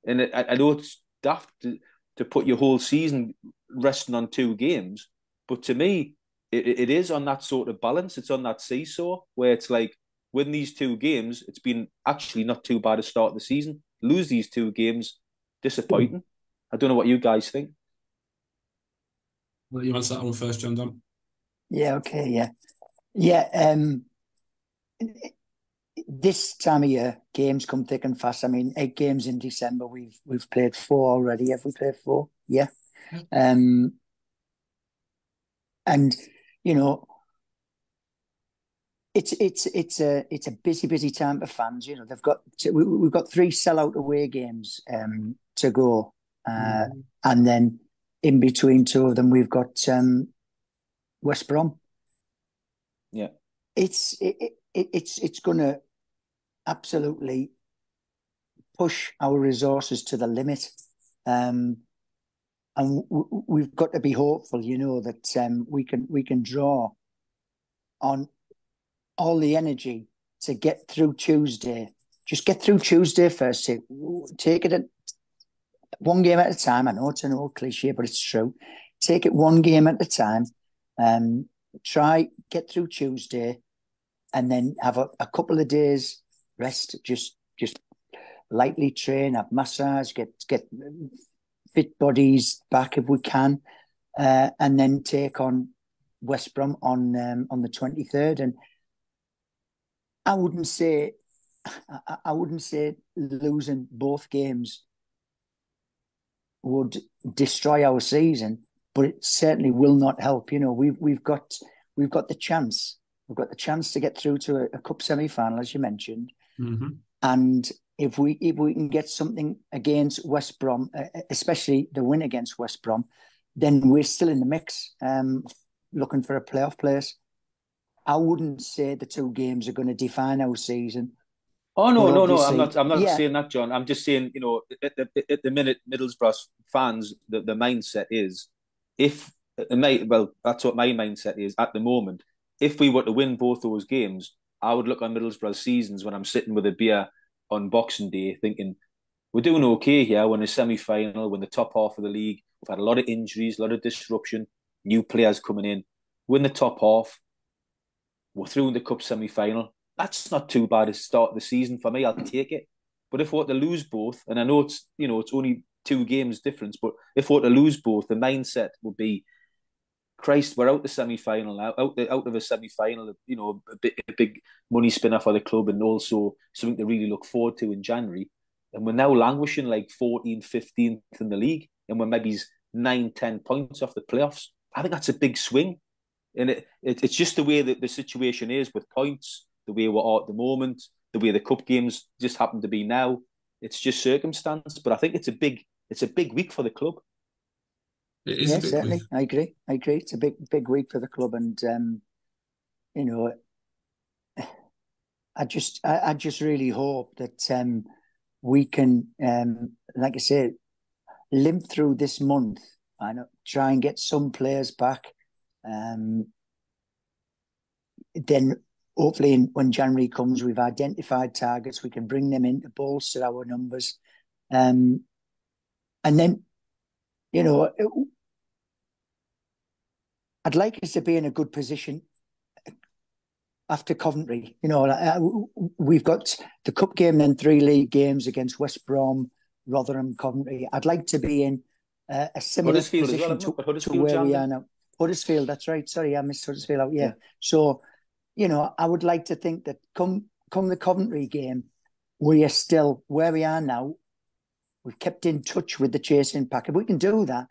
And I know it's daft to put your whole season resting on 2 games, but to me, it is on that sort of balance. It's on that seesaw where it's like, win these 2 games, it's been actually not too bad a start of the season. Lose these 2 games, disappointing. I don't know what you guys think. Well, you answer that one first, John Don. Yeah, okay, yeah. Yeah, this time of year, games come thick and fast. I mean, 8 games in December. We've played 4 already. Have we played 4? Yeah. And you know, it's a busy time for fans. You know, we've got 3 sellout away games to go, and then in between 2 of them we've got West Brom. Yeah, it's going to absolutely push our resources to the limit, and we've got to be hopeful. You know that we can draw on all the energy to get through Tuesday. Just get through Tuesday first. Take it one game at a time. I know it's an old cliche, but it's true. Take it one game at a time. Try get through Tuesday, and then have a couple of days rest. Just lightly train, have massage, get fit bodies back if we can, and then take on West Brom on the 23rd. And I wouldn't say losing both games would destroy our season, but it certainly will not help. You know, we've got the chance. We've got the chance to get through to a cup semi-final, as you mentioned, and if we can get something against West Brom, especially the win against West Brom, then we're still in the mix, looking for a playoff place. I wouldn't say the 2 games are going to define our season. Oh no! I'm not saying that, John. I'm just saying, you know, at the minute, Middlesbrough fans, the mindset is, that's what my mindset is at the moment. If we were to win both those games, I would look on Middlesbrough seasons when I'm sitting with a beer on Boxing Day, thinking we're doing okay here. We're in a semi-final, we're in the top half of the league. We've had a lot of injuries, a lot of disruption, new players coming in. We're in the top half. We're through in the cup semi-final. That's not too bad a start of the season for me. I'll take it. But if we're to lose both, and I know it's only 2 games difference, but if we're to lose both, the mindset would be, Christ, we're out the semi-final now, out of a semi-final, you know, a big money spinner for the club, and also something to really look forward to in January. And we're now languishing like 14th, 15th in the league, and we're maybe 9-10 points off the playoffs. I think that's a big swing. And it's just the way that the situation is with points, the way we're at the moment, the way the cup games just happen to be now. It's just circumstance, but I think it's a big week for the club. It is a Yeah, big week. certainly. I agree. It's a big week for the club, and you know, I just really hope that we can, like I say, limp through this month and try and get some players back. Um, then hopefully when January comes, we've identified targets. We can bring them in to bolster our numbers. And then, I'd like us to be in a good position after Coventry. We've got the cup game and then 3 league games against West Brom, Rotherham, Coventry. I'd like to be in a similar Huddersfield as well, position to Huddersfield where we jammed are in. now. Huddersfield, that's right. Sorry, I missed Huddersfield out. Yeah. Yeah. So, I would like to think that come the Coventry game, we are still where we are now. We've kept in touch with the chasing pack. If we can do that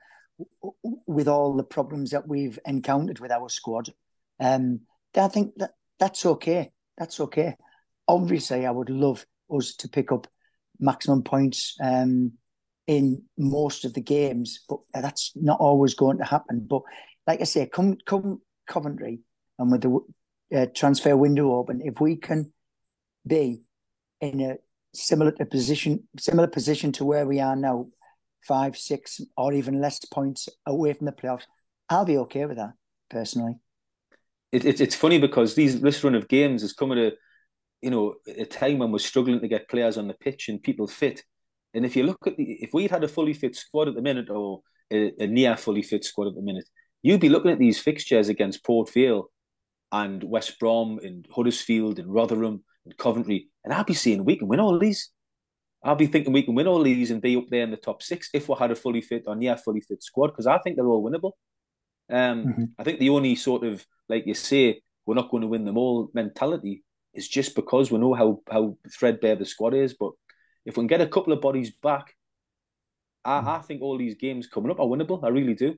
with all the problems that we've encountered with our squad, I think that's okay. That's okay. Obviously, I would love us to pick up maximum points in most of the games, but that's not always going to happen. But like I say, come Coventry, and with the transfer window open, if we can be in a similar position to where we are now, 5, 6, or even less points away from the playoffs, I'll be okay with that personally. It's funny because this run of games has come at a time when we're struggling to get players on the pitch and people fit. And if you look at if we'd had a fully fit squad at the minute, or a near fully fit squad at the minute, you'd be looking at these fixtures against Port Vale and West Brom and Huddersfield and Rotherham and Coventry, and I'd be saying we can win all these. I'd be thinking we can win all these and be up there in the top 6 if we had a fully fit or near fully fit squad, because I think they're all winnable. I think the only sort of, like you say, we're not going to win them all mentality is just because we know how threadbare the squad is. But if we can get a couple of bodies back, I think all these games coming up are winnable. I really do.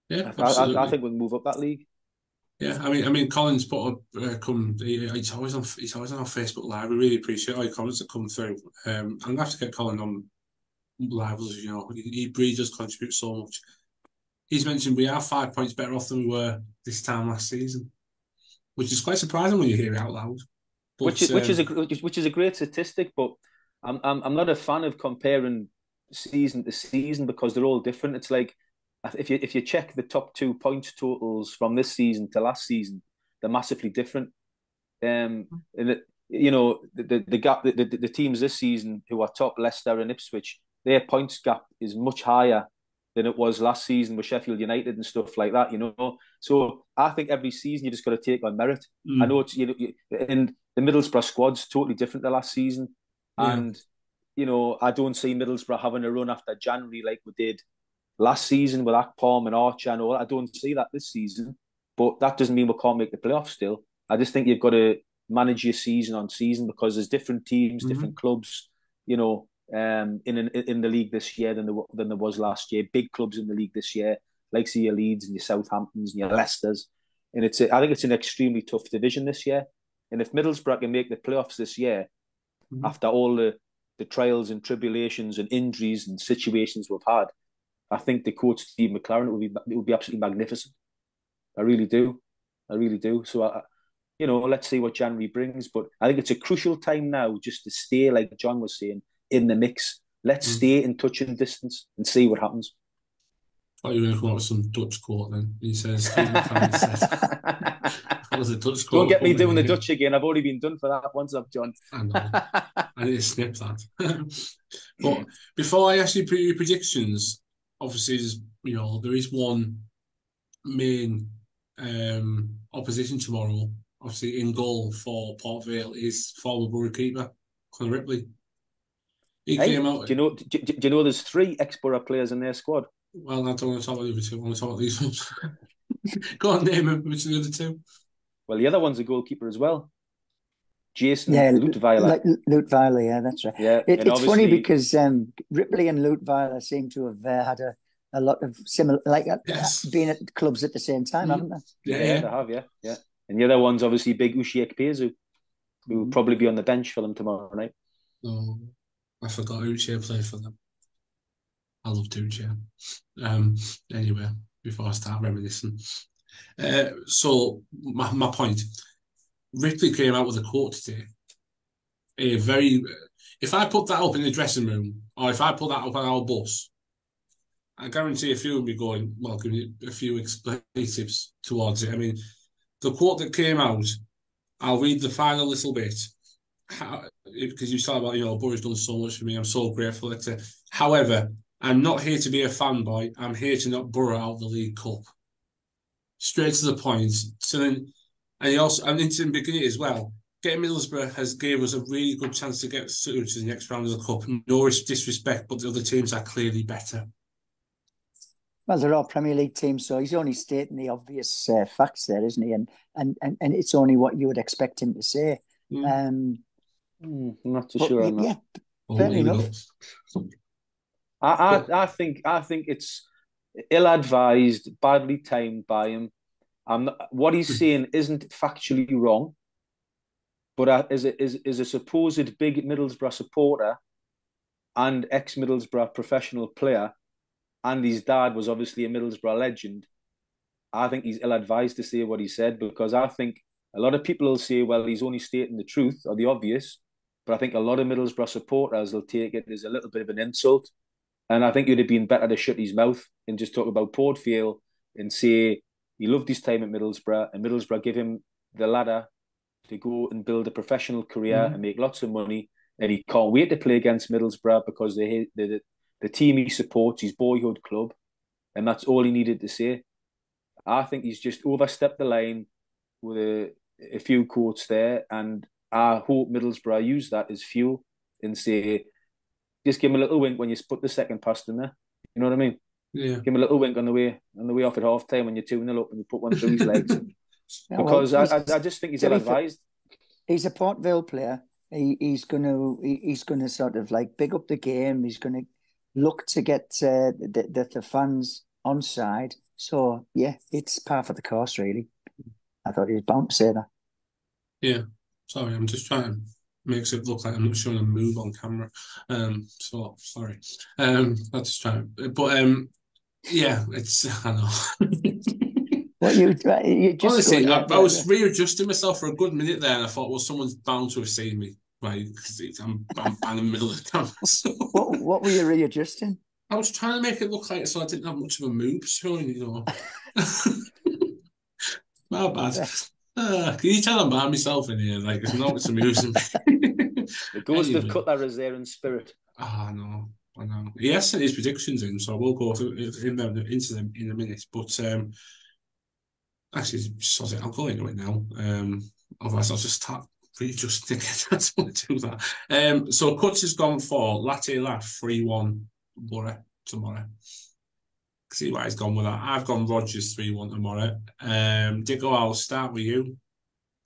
Yeah, I absolutely. think we can move up that league. Yeah, I mean, Colin's put up. He's always on. He's always on our Facebook Live. We really appreciate all your comments that come through. I'm gonna have to get Colin on live. He really does contribute so much. He's mentioned we are 5 points better off than we were this time last season, which is quite surprising when you hear it out loud. But, which is a great statistic, but I'm not a fan of comparing season to season because they're all different. It's like if you check the top 2 points totals from this season to last season, they're massively different. And the gap, the teams this season who are top, Leicester and Ipswich, their points gap is much higher than it was last season with Sheffield United and stuff like that. So I think every season you just got to take on merit. I know it's and the Middlesbrough squad's totally different to last season, and I don't see Middlesbrough having a run after January like we did last season with Akpom and Archer and all. I don't see that this season, but that doesn't mean we can't make the playoffs still. I just think you've got to manage your season on season because there's different teams, different clubs, in the league this year than there was last year. Big clubs in the league this year, like your Leeds and your Southamptons and your Leicesters. And I think it's an extremely tough division this year. And if Middlesbrough can make the playoffs this year, after all the trials and tribulations and injuries and situations we've had, I think the coach Steve McLaren would be absolutely magnificent. I really do. So let's see what January brings. But I think it's a crucial time now just to stay, like John was saying, in the mix. Let's stay in touch and distance and see what happens. I thought you were going to come up with some Dutch quote then. He says, Steve McLaren says, what was a Dutch quote? Don't get me doing the Dutch again. I've already been done for that once up, John. I know. I need to snip that. But before I ask you your predictions, obviously, there is one main opposition tomorrow. Obviously, in goal for Port Vale is former Boro keeper Conor Ripley. He came out. Do you know there's 3 ex-Boro players in their squad? Well, I don't want to talk about the other 2. I want to talk about these ones. Go on, name them. Which are the other 2? Well, the other one's a goalkeeper as well. Jason Leutwiler. Leutwiler, yeah, that's right. Yeah, it's funny because Ripley and Leutwiler seem to have had a lot of similar, being at clubs at the same time, haven't they? Yeah, they have, yeah. And the other one's obviously big Uche Ekpezu, who will probably be on the bench for them tomorrow night. Oh, I forgot Uche played for them. I love doing yeah. Anyway, before I start reminiscing. So my point, Ripley came out with a quote today. A very, if I put that up in the dressing room, or if I put that up on our bus, I guarantee a few will be going, well, give me a few expletives towards it. I mean, the quote that came out, I'll read the final little bit. Because you saw about, Boro's done so much for me. I'm so grateful. However, I'm not here to be a fanboy. I'm here to knock Boro out of the League Cup. Straight to the point. So then, and he also, and into the beginning as well, getting Middlesbrough has gave us a really good chance to get through to the next round of the cup. No disrespect, but the other teams are clearly better. Well, they're all Premier League teams, so he's only stating the obvious facts there, isn't he? And it's only what you would expect him to say. I'm not too sure on that. Yeah, fair enough. I think it's ill-advised, badly timed by him. What he's saying isn't factually wrong, but as a supposed big Middlesbrough supporter and ex-Middlesbrough professional player, and his dad was obviously a Middlesbrough legend, I think he's ill-advised to say what he said, because I think a lot of people will say, well, he's only stating the truth or the obvious, but I think a lot of Middlesbrough supporters will take it as a little bit of an insult. And I think it would have been better to shut his mouth and just talk about Port Vale and say he loved his time at Middlesbrough, and Middlesbrough give him the ladder to go and build a professional career and make lots of money. And he can't wait to play against Middlesbrough because the team he supports, his boyhood club, and that's all he needed to say. I think he's just overstepped the line with a few quotes there, and I hope Middlesbrough use that as fuel and say, just give him a little wink when you put the second past in there. You know what I mean? Yeah. Give him a little wink on the way off at half time when you're 2-0 up and you put one through his legs. Because I just think he's ill-advised. He's a Port Vale player. He's gonna sort of like big up the game. He's gonna look to get the fans on side. So yeah, it's par for the course, really. I thought he was bound to say that. Yeah. Sorry, I'm just trying to make it look like I'm not showing a move on camera. So sorry. I'm just trying, but yeah, it's I know. What you just honestly, I was readjusting myself for a good minute there, and I thought, well, someone's bound to have seen me, right? Because I'm bang in the middle of the camera. So. What were you readjusting? I was trying to make it look like so I didn't have much of a move showing, My bad. Can you tell I'm by myself in here? Like, it's not what's amusing me. The ghost of Cutler is there in spirit. I know. He has sent his predictions in, so we'll go into them in a minute. But actually, I'll go into it now. Otherwise, I'll just start readjusting again. I don't want to do that. So Cuts has gone for Latte Laugh 3-1 Boro tomorrow. See why he's gone with that. I've gone Rodgers 3-1 tomorrow. Dicko, I'll start with you.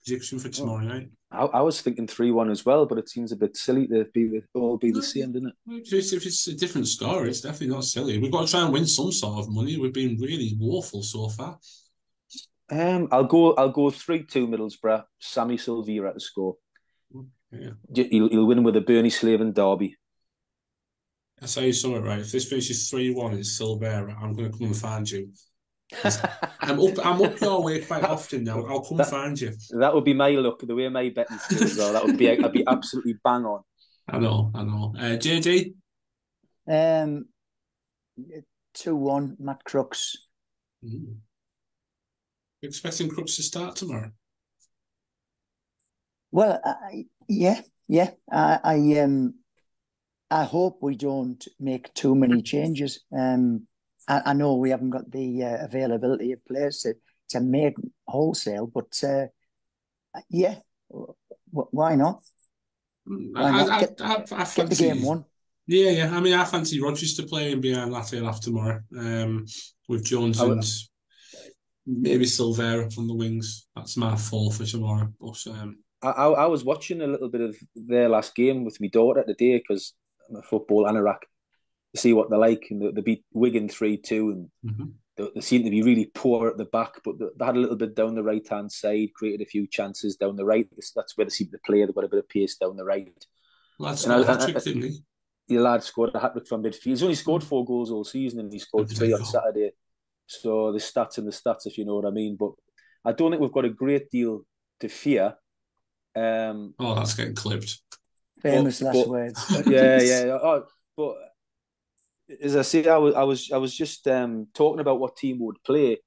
Prediction for tomorrow night. I was thinking 3-1 as well, but it seems a bit silly to all be the same, doesn't it? If it's a different story, it's definitely not silly. We've got to try and win some sort of money. We've been really woeful so far. I'll go 3-2 Middlesbrough. Sammy Silvera to score. Yeah. He'll win with a Bernie Slaven derby. I say something right. If this finishes 3-1 in Silvera, I'm going to come and find you. I'm up your way quite often now. I'll come find you. That would be my luck. The way my betting skills are, that would be I'd be absolutely bang on. I know. JD. 2-1 Matt Crooks. Expecting Crooks to start tomorrow? Well, yeah. I hope we don't make too many changes. I know we haven't got the availability of players to make wholesale, but yeah, why not? Get the game won. Yeah. I mean, I fancy Rodgers to play in behind Latte Laugh tomorrow with Jones and maybe Silvera from the wings. That's my fall for tomorrow. But I was watching a little bit of their last game with my daughter today because I'm a football anorak to see what they're like. And they beat Wigan 3-2 and they seem to be really poor at the back, but they had a little bit down the right-hand side, created a few chances down the right. That's where they seem to play. They've got a bit of pace down the right. Well, that's not a hat-trick, didn't he? your lad scored a hat-trick from midfield. He's only scored 4 goals all season, and he scored 3 on Saturday. So the stats and the stats, if you know what I mean. But I don't think we've got a great deal to fear. Oh, that's getting clipped. Famous last words. Yeah. But as I say, I was just talking about what team would play,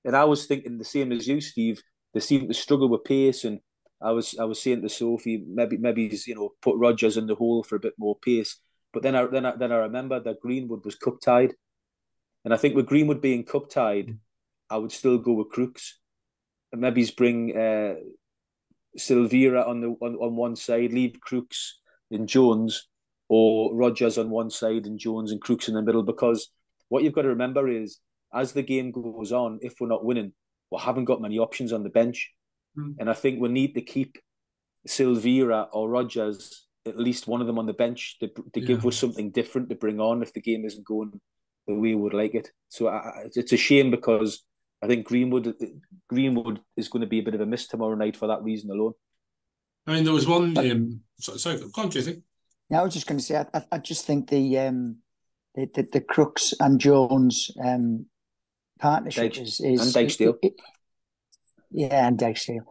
and I was thinking the same as you, Steve. They seem to struggle with pace, and I was saying to Sophie, maybe he's, put Rodgers in the hole for a bit more pace. But then I remember that Greenwood was cup tied, and I think with Greenwood being cup tied, I would still go with Crooks, and maybe he's bring Silvera on one side, leave Crooks and Jones, or Rodgers on one side and Jones and Crooks in the middle. Because what you've got to remember is, as the game goes on, if we're not winning, we haven't got many options on the bench. And I think we need to keep Silvera or Rodgers, at least one of them on the bench, to give us something different to bring on if the game isn't going the way we would like it. So it's a shame, because I think Greenwood is going to be a bit of a miss tomorrow night for that reason alone. I mean, there was one. Sorry, go on, Jesse. Yeah, I was just going to say, I just think the Crooks and Jones partnership is and Dijksteel. Yeah, and Dijksteel.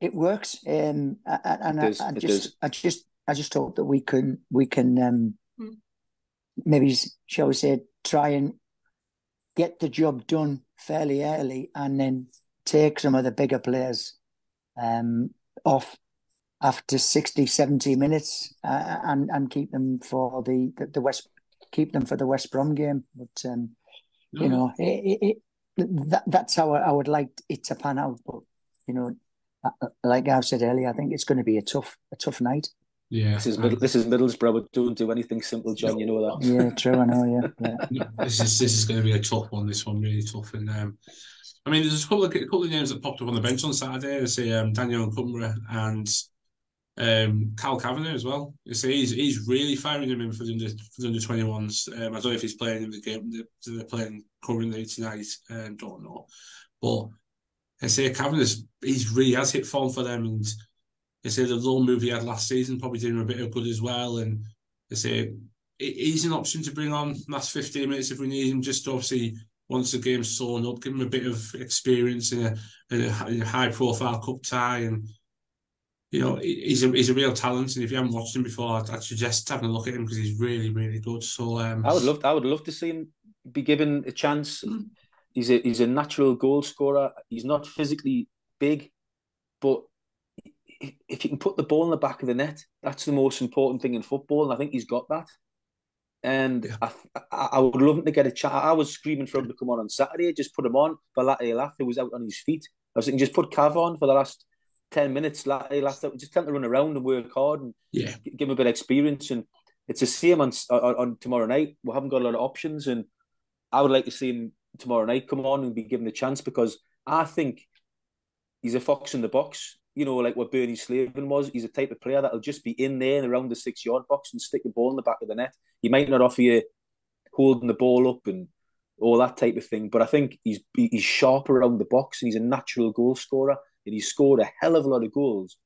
It works, and I just hope that we can maybe, shall we say, try and get the job done fairly early, and then take some of the bigger players off after 60, 70 minutes, and keep them for the West Brom game. But that's how I would like it to pan out. But like I said earlier, I think it's going to be a tough night. Yeah, this is Middlesbrough. But don't do anything simple, John. You know that. Yeah, true. I know. Yeah. This is going to be a tough one. This one really tough. And I mean, there's a couple of names that popped up on the bench on Saturday. I say Daniel Cumbra and Cal Kavanagh as well. You see, he's really firing him in for the under 21s. I don't know if he's playing in the game that they're playing currently tonight. Don't know, but I say Kavanagh, he's really has hit form for them, and I say the little move he had last season probably did him a bit of good as well. And I say he's an option to bring on last 15 minutes if we need him. Just obviously, once the game's sewn up, give him a bit of experience in a high-profile cup tie, and he's a real talent. And if you haven't watched him before, I'd suggest having a look at him, because he's really, really good. So I would love to see him be given a chance. He's a natural goal scorer. He's not physically big, but if you can put the ball in the back of the net, that's the most important thing in football. And I think he's got that. And I would love him to get a chance. I was screaming for him to come on Saturday. Just put him on for Latte Lath, who was out on his feet. I was thinking, just put Cav on for the last 10 minutes. Latte Lath, just tell him to run around and work hard and give him a bit of experience. And it's the same on tomorrow night. We haven't got a lot of options, and I would like to see him tomorrow night come on and be given a chance, because I think he's a fox in the box. Like what Bernie Slavin was. He's a type of player that'll just be in there and around the 6-yard box and stick the ball in the back of the net. He might not offer you holding the ball up and all that type of thing, but I think he's sharp around the box, and he's a natural goal scorer, and he's scored a hell of a lot of goals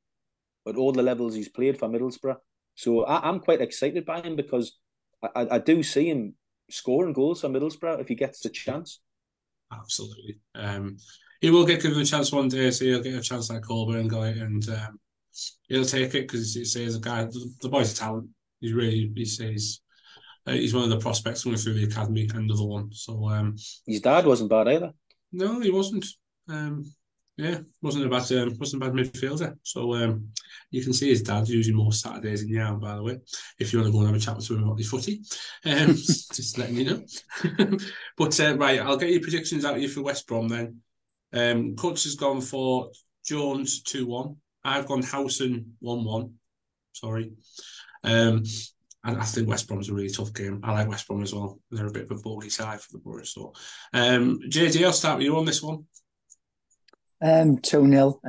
at all the levels he's played for Middlesbrough. So I'm quite excited by him, because I do see him scoring goals for Middlesbrough if he gets the chance. Absolutely. He will get given a chance one day, so he'll get a chance like Colburn guy, and he'll take it, because he says, a guy, the boy's a talent. He's one of the prospects coming through the academy, another one. So his dad wasn't bad either. No, he wasn't. Wasn't a bad midfielder. So you can see his dad usually most Saturdays in Yarm, by the way, if you want to go and have a chat with him about his footy. Just letting you know. But right, I'll get your predictions out of you for West Brom then. Coach has gone for Jones 2-1. I've gone Howson 1-1. Sorry. And I think West Brom's a really tough game. I like West Brom as well. They're a bit of a bogey side for the Boro. So, JD, I'll start with you on this one. 2-0.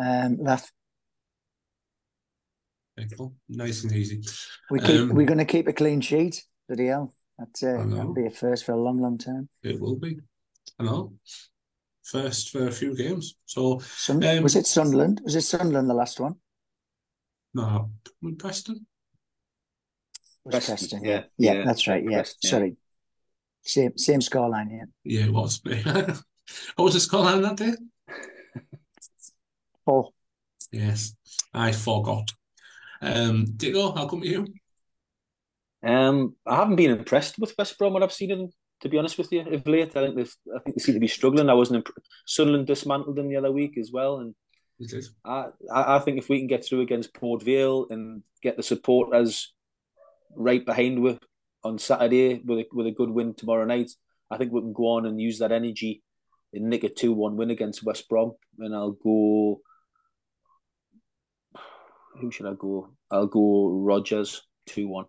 That. Cool. Nice and easy. We're going to keep a clean sheet. Bloody hell. That'll be a first for a long, long time. It will be. I know. First for a few games. So was it Sunderland? Was it Sunderland the last one? No, Preston. Was Preston, Preston, yeah, yeah, yeah, that's right, yeah. Preston, yeah. Sorry, same scoreline, yeah. Yeah, it was. What was the scoreline that day? 4. Yes, I forgot. Diggo, I'll come to you. I haven't been impressed with West Brom what I've seen of them, to be honest with you, of late. I think they seem to be struggling. I wasn't Sunderland dismantled them the other week as well, and It is. I think if we can get through against Port Vale and get the supporters right behind with on Saturday with a good win tomorrow night, I think we can go on and use that energy and nick a 2-1 win against West Brom. And I'll go. Who should I go? I'll go Rogers 2-1.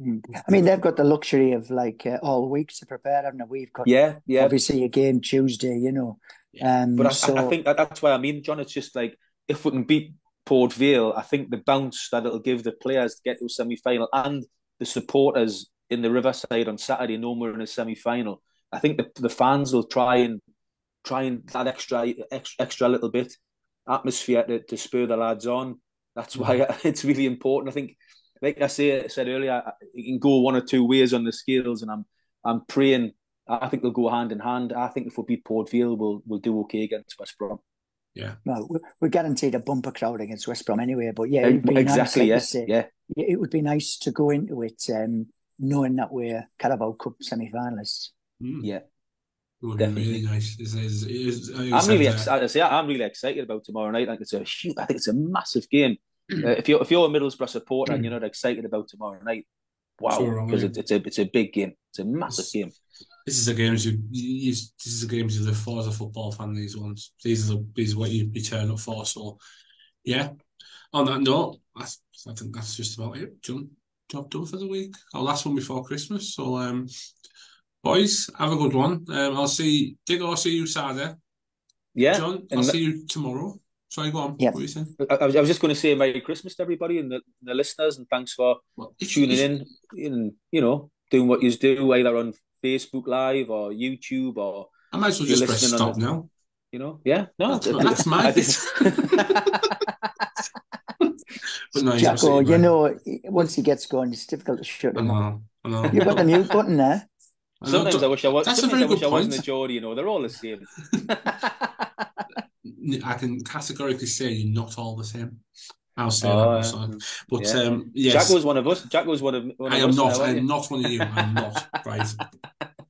I mean, they've got the luxury of all week to prepare, haven't they? We've got Yeah, yeah. obviously a game Tuesday, Yeah. But I so think that's why I mean, John, it's just like if we can beat Port Vale, I think the bounce that it'll give the players to get to a semi-final and the supporters in the Riverside on Saturday, no more in a semi-final. I think the fans will try and that extra little bit atmosphere to spur the lads on. That's why it's really important. I think, like I said earlier, it can go one or two ways on the scales, and I'm praying. I think they'll go hand in hand. I think if we beat Port Vale, we'll do okay against West Brom. Yeah. Well, we're guaranteed a bumper crowd against West Brom anyway. But yeah, it would be exactly. Nice, yeah. It would be nice to go into it knowing that we're Carabao Cup semi-finalists. Yeah. It would Definitely. be really nice. I'm really excited about tomorrow night. I think it's a massive game. If you're a Middlesbrough supporter and you're not excited about tomorrow night, wow, because it's a big game. It's a massive game. This is the games you live for as a football fan. These ones, these are what you turn up for. So, yeah. On that note, I think that's just about it. Job done for the week. Our last one before Christmas. So, boys, have a good one. I'll see you Saturday. Yeah, John, I'll see you tomorrow. Sorry, go on. Yeah. What were you saying? I was just going to say Merry Christmas to everybody and the listeners, and thanks for tuning in and doing what you do either on Facebook Live or YouTube or. I might as well just press stop now. Yeah, no, that's my bit. But no, Jacko, once he gets going, it's difficult to shut him up. I know. You've got the mute button there. Sometimes I wish I was. That's sometimes a very I wish good I wasn't point. a Geordie. They're all the same. I can categorically say you're not all the same. I'll say that. But yeah. Yes, Jacko's one of us. Jacko's one of us. I am not. I am not one of you. I'm not. Right.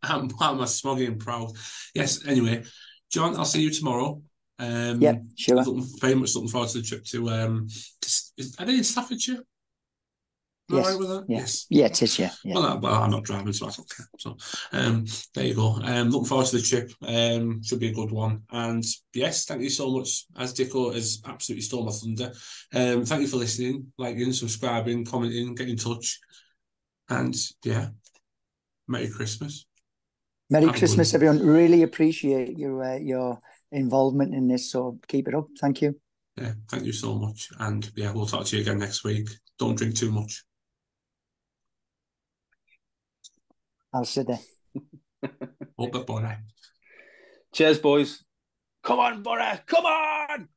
I'm a smug and proud. Yes. Anyway, John, I'll see you tomorrow. Yeah, sure. Very much looking forward to the trip to. Are they in Staffordshire? Yes. Right with that? Yeah. Yes. Yeah, it is, yeah. Well, I'm not driving, so I don't care. So, there you go. Looking forward to the trip. Should be a good one. And yes, thank you so much. As Dicko has absolutely stole my thunder. Thank you for listening, liking, subscribing, commenting, getting in touch. And yeah, Merry Christmas. Merry Christmas, everyone. Really appreciate your involvement in this. So keep it up. Thank you. Yeah, thank you so much. And yeah, we'll talk to you again next week. Don't drink too much. I'll sit there. Up at Boro. Cheers, boys. Come on, Boro. Come on.